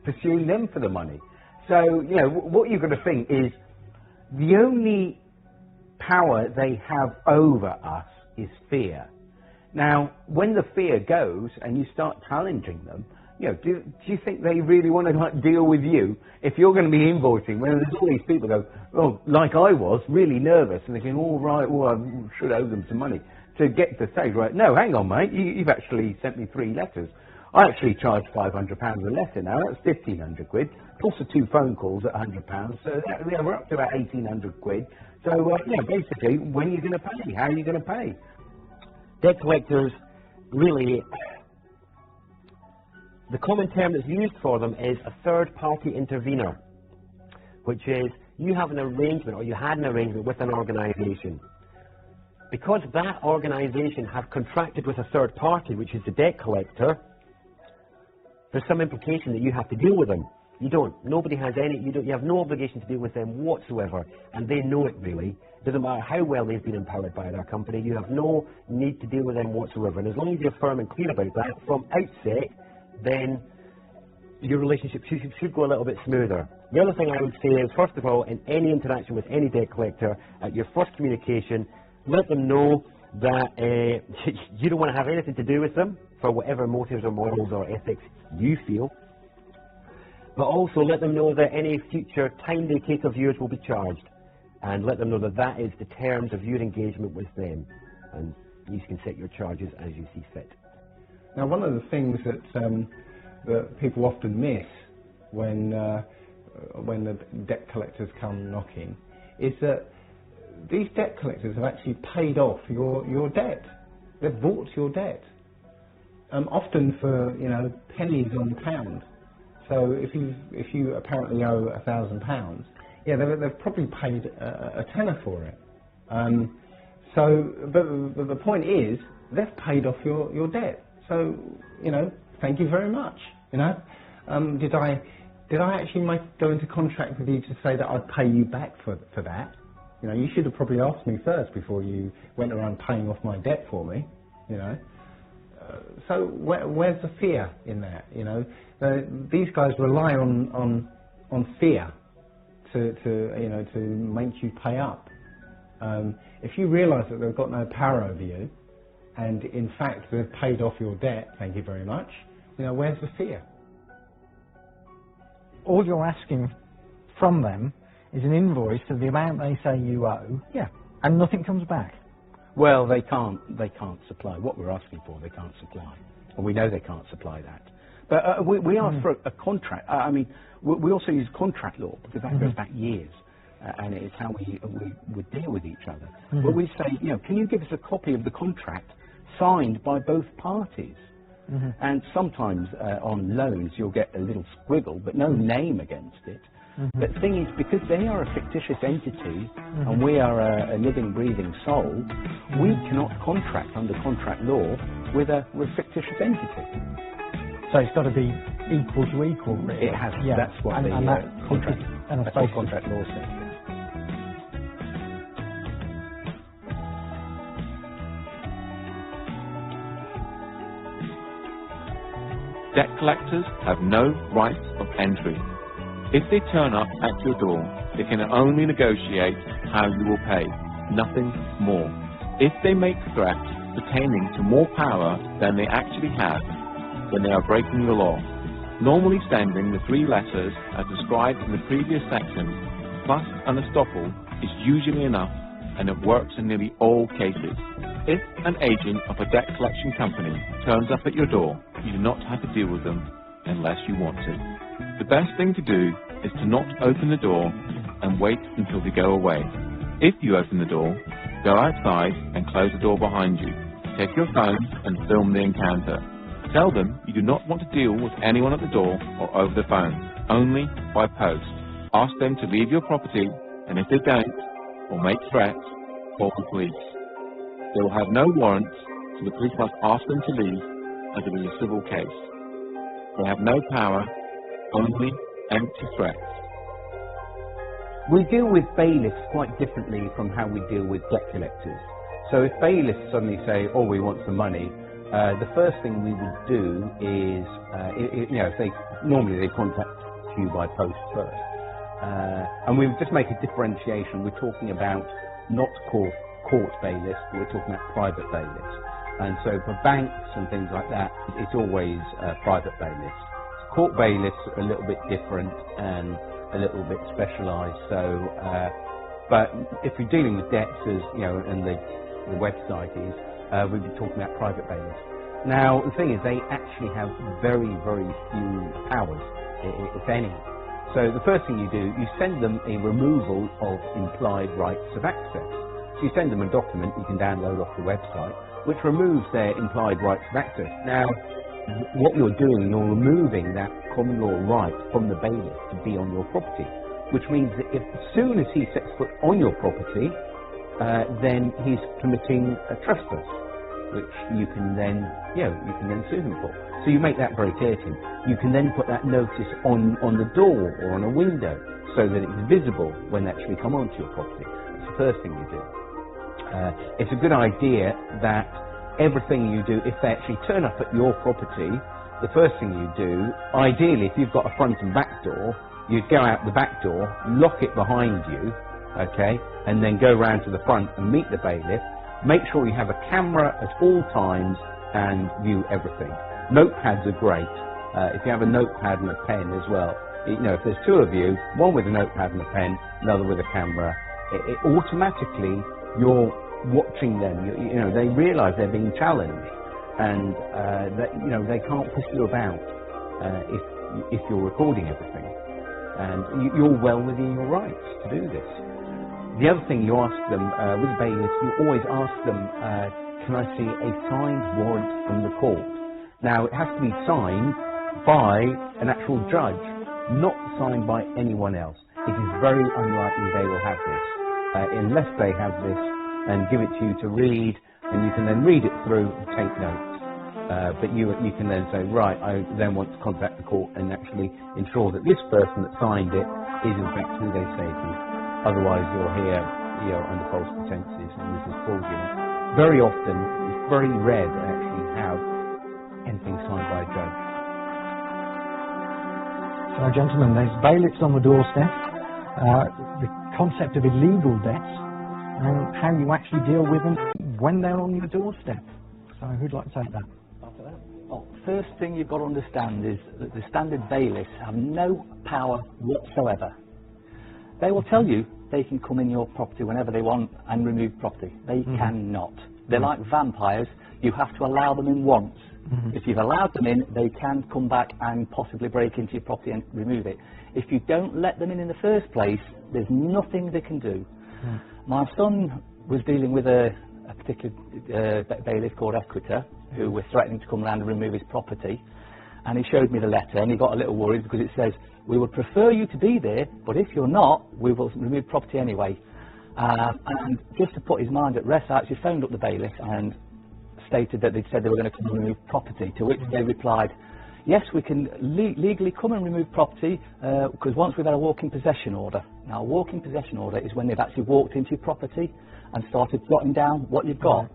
pursuing them for the money. So, what you've got to think is the only power they have over us is fear. Now, when the fear goes and you start challenging them, do you think they really want to deal with you if you're going to be invoicing when there's all these people go, oh, like I was, really nervous, and they're going, all right, well, I should owe them some money, to get to the stage, right, no, hang on, mate, you've actually sent me 3 letters. I actually charge £500 a letter now, that's 1,500 quid, plus the 2 phone calls at £100, so we're up to about 1,800 quid. So, basically, when are you going to pay? How are you going to pay? Debt collectors, really, the common term that's used for them is a third-party intervener, which is you have an arrangement, or you had an arrangement with an organisation. Because that organisation have contracted with a third party, which is the debt collector, there's some implication that you have to deal with them. You don't. Nobody has any, you have no obligation to deal with them whatsoever, and they know it really. It doesn't matter how well they've been empowered by their company, you have no need to deal with them whatsoever. And as long as you're firm and clear about that from outset, then your relationship should go a little bit smoother. The other thing I would say is, first of all, in any interaction with any debt collector, at your first communication, let them know that you don't want to have anything to do with them for whatever motives or morals or ethics you feel. But also let them know that any future time they take of yours will be charged. And let them know that that is the terms of your engagement with them. And you can set your charges as you see fit. Now, one of the things that people often miss when the debt collectors come knocking is that these debt collectors have actually paid off your debt. They've bought your debt, often for pennies on the pound. So if you apparently owe £1,000, yeah, they've probably paid a tenner for it. But the point is, they've paid off your debt. So thank you very much. Did I actually go into contract with you to say that I'd pay you back for that? You should have probably asked me first before you went around paying off my debt for me. So where's the fear in that? These guys rely on fear to make you pay up. If you realise that they've got no power over you, and in fact they've paid off your debt, thank you very much. Where's the fear? All you're asking from them is an invoice of the amount they say you owe. Yeah. And nothing comes back. Well, they can't supply what we're asking for. They can't supply, and we know they can't supply that. But we ask for a contract. We also use contract law because that goes back years, and it's how we would deal with each other. But we say, can you give us a copy of the contract signed by both parties? And sometimes on loans you'll get a little squiggle, but no name against it. But the thing is, because they are a fictitious entity and we are a living, breathing soul, we cannot contract under contract law with a fictitious entity. So it's got to be equal to equal, really. It has. Yeah. That's what contract. That's what contract law says. Debt collectors have no rights of entry. If they turn up at your door, they can only negotiate how you will pay, nothing more. If they make threats pertaining to more power than they actually have, then they are breaking the law. Normally sending the 3 letters as described in the previous section, plus an estoppel, is usually enough, and it works in nearly all cases. If an agent of a debt collection company turns up at your door, you do not have to deal with them unless you want to. The best thing to do is to not open the door and wait until they go away. If you open the door, go outside and close the door behind you. Take your phone and film the encounter. Tell them you do not want to deal with anyone at the door or over the phone, only by post. Ask them to leave your property, and if they don't, or make threats, call the police. They will have no warrants, so the police must ask them to leave, as it is a civil case. They have no power, only empty threats. We deal with bailiffs quite differently from how we deal with debt collectors. So if bailiffs suddenly say, oh, we want some money, the first thing we would do is, normally they contact you by post first. And we would just make a differentiation. We're talking about not court bailiffs, but we're talking about private bailiffs. And so for banks and things like that, it's always private bailiffs. Court bailiffs are a little bit different and a little bit specialised. So, but if you're dealing with debts, as and the website is, we'd be talking about private bailiffs. Now, the thing is, they actually have very, very few powers, if any. So the first thing you do, you send them a removal of implied rights of access. So you send them a document you can download off the website, which removes their implied rights of access. Now, what you're doing, you're removing that common law right from the bailiff to be on your property, which means that as soon as he sets foot on your property, then he's committing a trespass, which you can then sue him for. So you make that very clear to him. You can then put that notice on the door or on a window so that it's visible when they actually come onto your property. That's the first thing you do. It's a good idea that everything you do, if they actually turn up at your property, the first thing you do, ideally if you've got a front and back door, you'd go out the back door, lock it behind you, okay, and then go round to the front and meet the bailiff. Make sure you have a camera at all times and view everything. Notepads are great. If you have a notepad and a pen as well, if there's 2 of you, one with a notepad and a pen, another with a camera, it automatically you're watching them. They realise they're being challenged, and they can't push you about if you're recording everything, and you're well within your rights to do this. The other thing you ask them with bailiffs, you always ask them, can I see a signed warrant from the court? Now it has to be signed by an actual judge, not signed by anyone else. It is very unlikely they will have this, unless they have this and give it to you to read, and you can then read it through and take notes. But you can then say, right, I then want to contact the court and actually ensure that this person that signed it is in fact who they say it is. Otherwise you're here under false pretences, and this is fraudulent. Very often, it's very rare to actually have anything signed by a judge. So gentlemen, there's bailiffs on the doorstep, the concept of illegal debts, and how you actually deal with them when they're on your doorstep. So who'd like to take that? Well, first thing you've got to understand is that the standard bailiffs have no power whatsoever. They will tell you they can come in your property whenever they want and remove property. They cannot. They're like vampires. You have to allow them in once. If you've allowed them in, they can come back and possibly break into your property and remove it. If you don't let them in the first place, there's nothing they can do. My son was dealing with a particular bailiff called Equita, who were threatening to come around and remove his property, and he showed me the letter, and he got a little worried because it says, we would prefer you to be there, but if you're not, we will remove property anyway. And just to put his mind at rest, I actually phoned up the bailiff and stated that they'd said they were going to come and remove property, to which they replied, yes, we can legally come and remove property because once we've had a walk-in possession order. Now, a walk-in possession order is when they've actually walked into your property and started jotting down what you've got.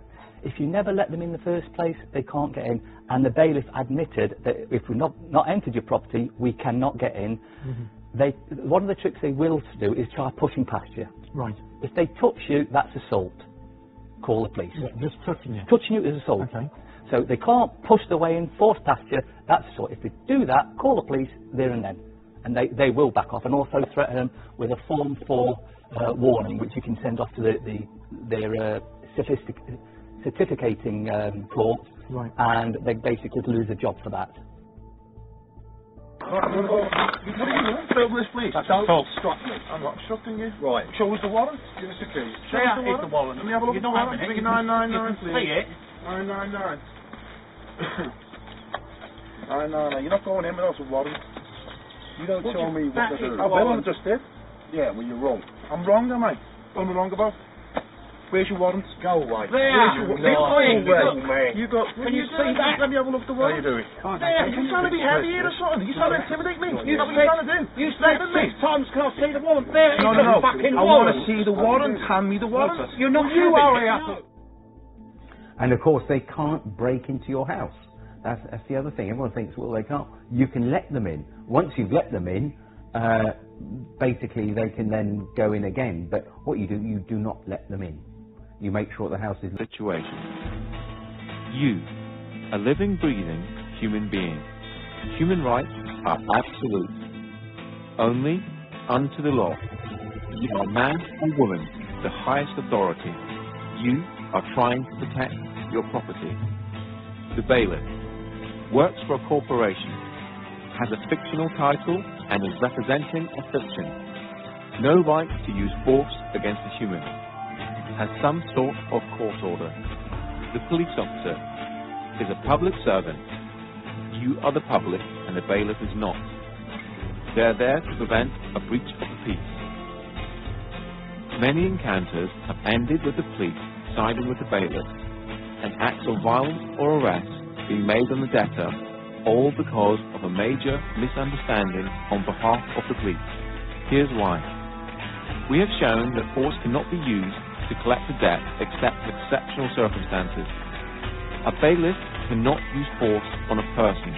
If you never let them in the first place, they can't get in. And the bailiff admitted that if we've not entered your property, we cannot get in. one of the tricks they will do is try pushing past you. Right. If they touch you, that's assault. Call the police. Yeah, just touching you. Touching you is assault. Okay. So they can't push their way in, force past you, that's assault. If they do that, call the police there and then. And they will back off, and also threaten them with a Form 4 warning, which you can send off to their certificating court, right. And they basically lose a job for that. What are you doing? Film this, please. That's false. I'm not obstructing you. Right. Show us the warrant. Give us the key. Show us the warrant. Let me have a look at the warrant. Give me 999, please. Say it. 999. 999. You're not going in without a warrant. You don't tell me what to do. I will, I just did. Yeah, well, you're wrong. I'm wrong, am I? What am I wrong about? Where's your warrant? Go away. There. You got. Can you see that? Let me have a look at the warrant. How you doing? There. You trying to be heavy here or something? You trying to intimidate me? You know what you trying to do? You said 6 times. Can I see the warrant? There. No. I want to see the warrant. Hand me the warrant. You're not. You are here. And of course, they can't break into your house. That's the other thing. Everyone thinks, well, they can't. You can let them in. Once you've let them in, basically they can then go in again. But what you do not let them in. You make sure the house is... Situation. You, a living, breathing human being. Human rights are absolute. Only unto the law. You are man or woman, the highest authority. You are trying to protect your property. The bailiff works for a corporation, has a fictional title, and is representing a fiction. No right to use force against a human. Has some sort of court order. The police officer is a public servant. You are the public, and the bailiff is not. They are there to prevent a breach of the peace. Many encounters have ended with the police siding with the bailiff, and acts of violence or arrest being made on the debtor, all because of a major misunderstanding on behalf of the police. Here's why. We have shown that force cannot be used to collect a debt except in exceptional circumstances. A bailiff cannot use force on a person.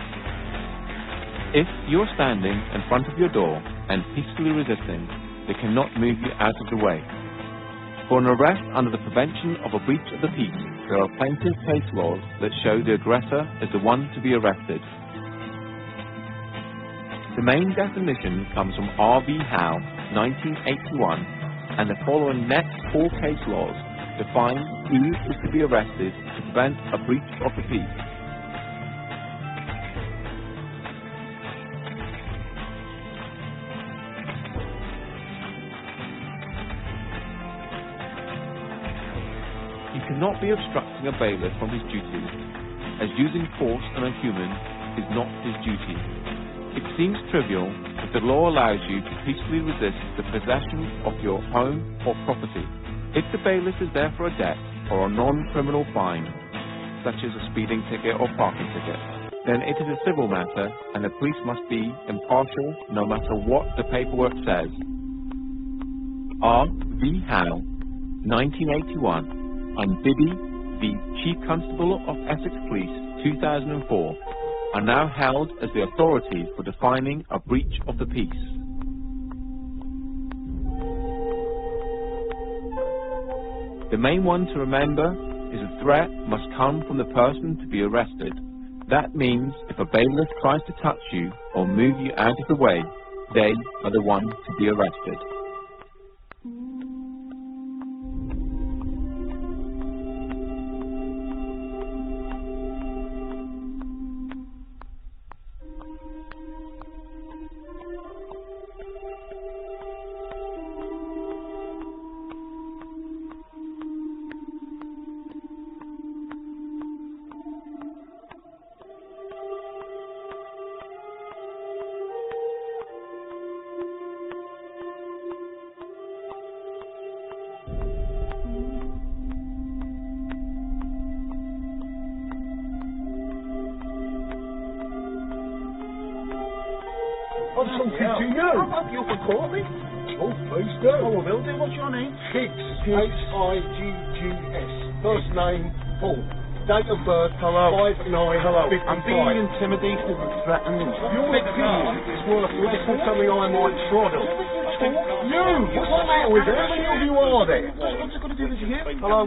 If you are standing in front of your door and peacefully resisting, they cannot move you out of the way. For an arrest under the prevention of a breach of the peace, there are plenty of case laws that show the aggressor is the one to be arrested. The main definition comes from R.V. Howe, 1981, and the following next 4 case laws define who is to be arrested to prevent a breach of the peace. You cannot be obstructing a bailiff from his duties, as using force on a human is not his duty. It seems trivial, but the law allows you to peacefully resist the possession of your home or property. If the bailiff is there for a debt or a non-criminal fine, such as a speeding ticket or parking ticket, then it is a civil matter and the police must be impartial no matter what the paperwork says. R.V. Howe, 1981, and Bibby, the Chief Constable of Essex Police, 2004, are now held as the authority for defining a breach of the peace. The main one to remember is a threat must come from the person to be arrested. That means if a bailiff tries to touch you or move you out of the way, they are the one to be arrested. What's something to you? I'll have you up and call me. Oh, please do. Oh, I will do. What's your name? Higgs. H-I-G-G-S. First name, Paul. Date of birth, hello. 5'9", hello. I'm being intimidated and threatened. Your opinion is worth less than something I might trod on. You! What's the matter with it? How many of you are there? I'm just going to do this here. Hello.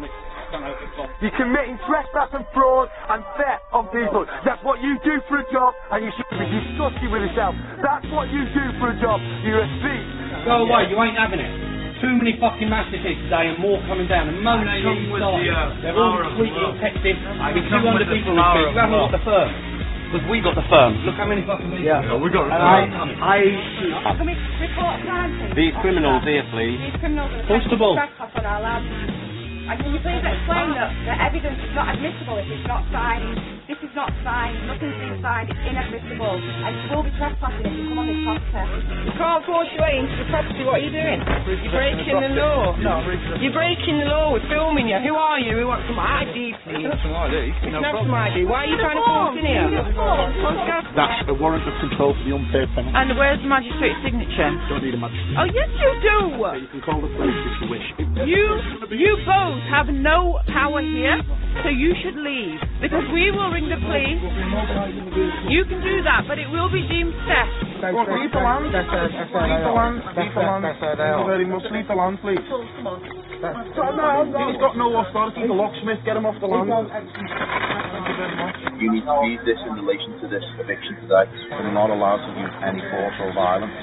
You're committing trespass and fraud and theft on people. That's what you do for a job, and you should be disgusted with yourself. That's what you do for a job. You're a thief. Go away, you ain't having it. Too many fucking massacres today and more coming down. And most they're all tweeting and texting. With 200 people this week. You haven't got the firm. Because we got the firm. Look how many fucking people. Yeah, we got the firm. Can we report crime? These criminals here, please. These criminals are Constable. trespass on our land. And can you please explain that the evidence is not admissible if it's not signed? This is not signed, nothing's been signed, it's inadmissible. And you will be trespassing if you come on this property. You can't force your way into the property, what are you doing? You're breaking the law. No, you're breaking the law, we're filming you. Who are you? We want some ID, please. Some ID? We can have some ID. Why are you trying to force in here? That's a warrant of control for the unpaid penalty. And where's the magistrate's signature? Don't need a magistrate. Oh, yes you do! You can call the police if you wish. You both have no power here, so you should leave. Because we will ring the police. You can do that, but it will be deemed theft. Leave the land. Leave the land. Leave the land. Thank you very much. Leave the land, please. He's got no authority. The locksmith, get him off the land. Thank you very much. You need to read this in relation to this eviction today. We're not allowed to use any force or violence,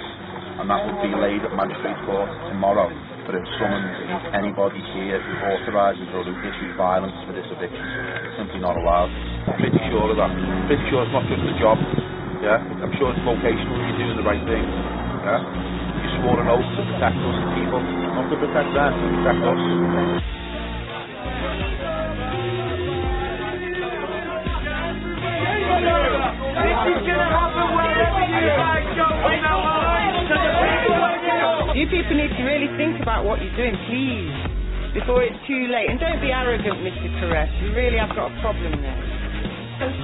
and that will be laid at magistrate court tomorrow. But if summons anybody here who authorises or who issues violence for this eviction, it's simply not allowed. I'm pretty sure of that. I'm pretty sure it's not just a job. Yeah, I'm sure it's vocational. You're doing the right thing. Yeah, you swore an oath to protect us people, not to protect them, to protect us. You people need to really think about what you're doing, please, before it's too late. And don't be arrogant, Mr. Caress. You really have got a problem there. Don't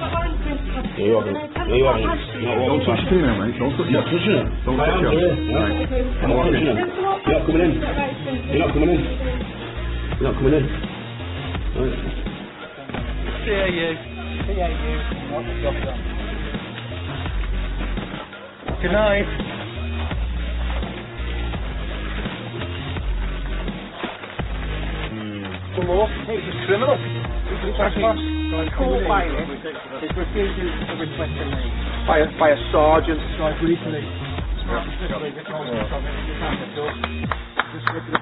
touch me now, mate. Don't touch it. Don't touch it. I'm watching it. You're not coming in. You're not coming in. You're not coming in. See you. What's the job done? Good night. The law. Hey, he's a criminal. He's trespass. Caught by it. He's refusing to request a name. By a sergeant. Recently.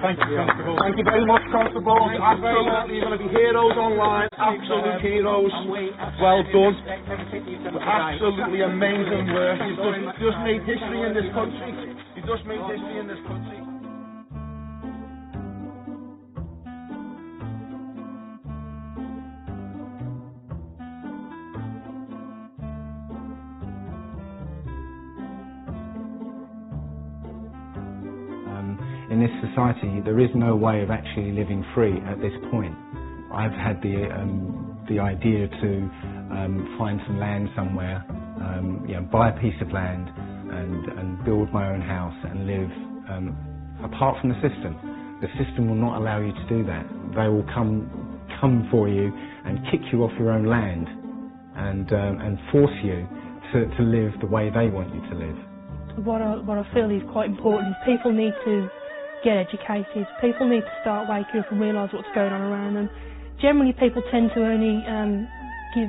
Thank you very much, Constable. Absolutely, you're going to be heroes online. Absolute heroes. Well done. Absolutely amazing work. You've just made history in this country. You've just made history in this country. In this society, there is no way of actually living free at this point. I've had the idea to find some land somewhere, buy a piece of land and build my own house and live apart from the system. The system will not allow you to do that. They will come for you and kick you off your own land and force you to live the way they want you to live. What I feel is quite important is people need to get educated. People need to start waking up and realise what's going on around them. Generally, people tend to only give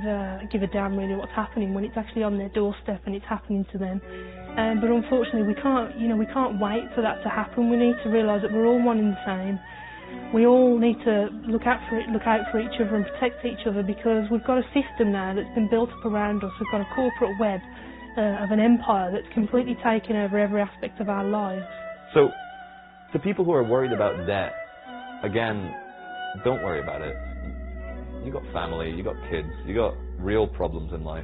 a damn really what's happening when it's actually on their doorstep and it's happening to them. But unfortunately, we can't wait for that to happen. We need to realise that we're all one and the same. We all need to look out for each other and protect each other, because we've got a system now that's been built up around us. We've got a corporate web of an empire that's completely taken over every aspect of our lives. So, to people who are worried about debt, again, don't worry about it. You got family, you got kids, you got real problems in life.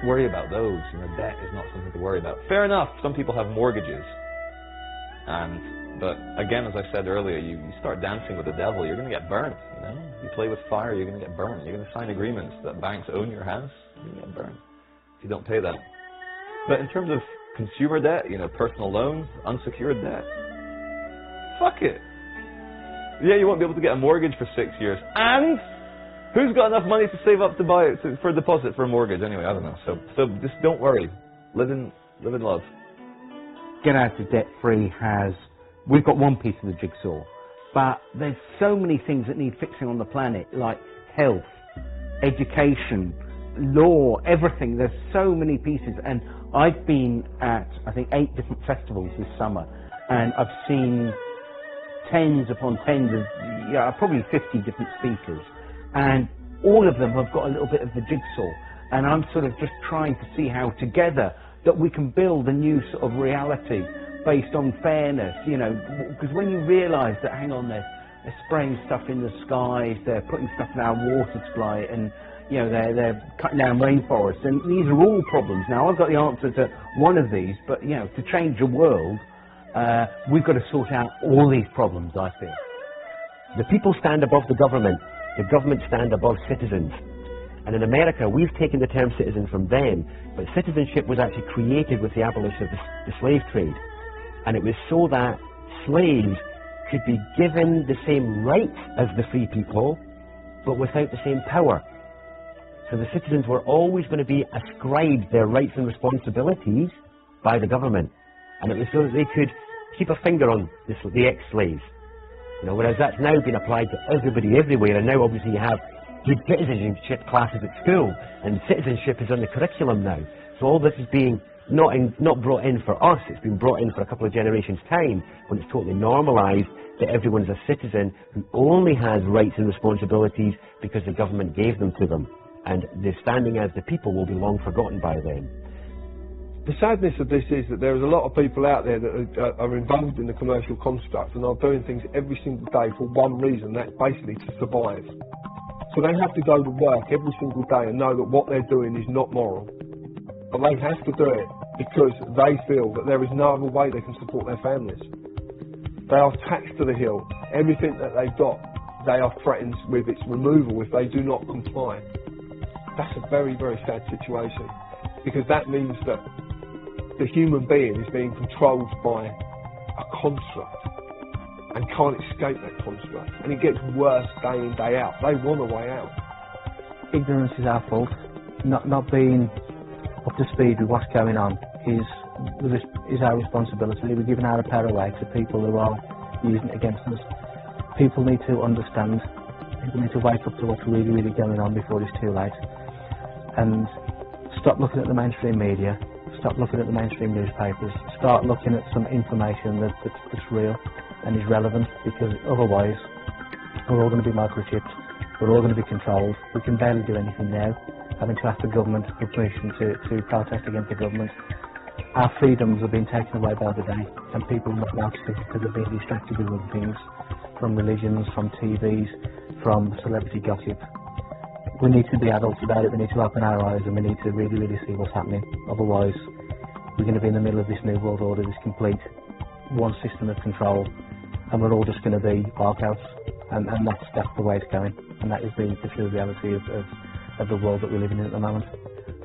Worry about those. Debt is not something to worry about. Fair enough, some people have mortgages. But again, as I said earlier, you start dancing with the devil, you're going to get burnt. You play with fire, you're going to get burned. You're going to sign agreements that banks own your house, you're going to get burned if you don't pay that. But in terms of consumer debt, personal loans, unsecured debt, fuck it. Yeah, you won't be able to get a mortgage for 6 years. And who's got enough money to save up to buy for a deposit for a mortgage? Anyway, I don't know. So just don't worry. Live in love. Get out of debt free we've got one piece of the jigsaw, but there's so many things that need fixing on the planet, like health, education, law, everything. There's so many pieces, and I've been at, I think, 8 different festivals this summer, and I've seen tens upon tens of, probably 50 different speakers, and all of them have got a little bit of the jigsaw, and I'm sort of just trying to see how together that we can build a new sort of reality based on fairness, because when you realise that, hang on, they're spraying stuff in the skies, they're putting stuff in our water supply, and they're cutting down rainforests, and these are all problems. Now, I've got the answer to one of these, but to change the world, we've got to sort out all these problems, I feel. The people stand above the government stand above citizens. And in America, we've taken the term citizen from them, but citizenship was actually created with the abolition of the slave trade. And it was so that slaves could be given the same rights as the free people, but without the same power. So the citizens were always going to be ascribed their rights and responsibilities by the government. And it was so that they could keep a finger on the ex-slaves. Whereas that's now been applied to everybody everywhere, and now obviously you have good citizenship classes at school, and citizenship is on the curriculum now. So all this is being not brought in for us, it's been brought in for a couple of generations' time, when it's totally normalised that everyone's a citizen who only has rights and responsibilities because the government gave them to them. And the standing as the people will be long forgotten by them. The sadness of this is that there is a lot of people out there that are involved in the commercial construct and are doing things every single day for one reason, that's basically to survive. So they have to go to work every single day and know that what they're doing is not moral. But they have to do it because they feel that there is no other way they can support their families. They are taxed to the hill. Everything that they've got, they are threatened with its removal if they do not comply. That's a very, very sad situation, because that means that the human being is being controlled by a construct and can't escape that construct, and it gets worse day in, day out. They want a way out. Ignorance is our fault. Not being up to speed with what's going on is our responsibility. We're giving our power away to people who are using it against us. People need to understand. People need to wake up to what's really, really going on before it's too late, and stop looking at the mainstream media. Stop looking at the mainstream newspapers. Start looking at some information that's real and is relevant, because otherwise we're all going to be microchipped. We're all going to be controlled. We can barely do anything now, having to ask the government for permission to protest against the government. Our freedoms have been taken away by the day, and people are not noticing because they're being distracted with other things, from religions, from TVs, from celebrity gossip. We need to be adults about it. We need to open our eyes, and we need to really, really see what's happening. Otherwise, we're going to be in the middle of this new world order, this complete one system of control, and we're all just going to be barcodes, and that's the way it's going, and that is the true reality of the world that we're living in at the moment.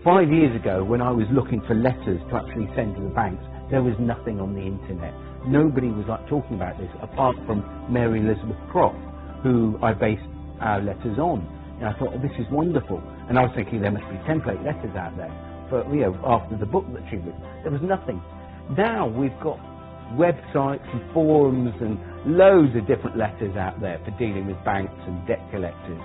5 years ago, when I was looking for letters to actually send to the banks, there was nothing on the internet. Nobody was talking about this, apart from Mary Elizabeth Croft, who I based our letters on. And I thought, oh, this is wonderful. And I was thinking there must be template letters out there for, after the book that she wrote. There was nothing. Now we've got websites and forums and loads of different letters out there for dealing with banks and debt collectors.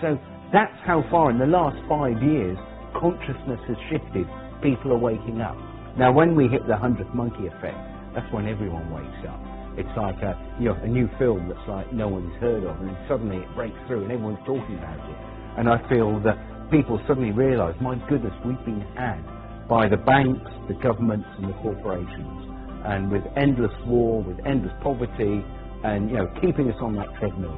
So that's how far in the last 5 years consciousness has shifted. People are waking up. Now when we hit the 100th monkey effect, that's when everyone wakes up. It's like a new film that's like no one's heard of, and then suddenly it breaks through and everyone's talking about it. And I feel that people suddenly realise, my goodness, we've been had by the banks, the governments and the corporations, and with endless war, with endless poverty, and keeping us on that treadmill.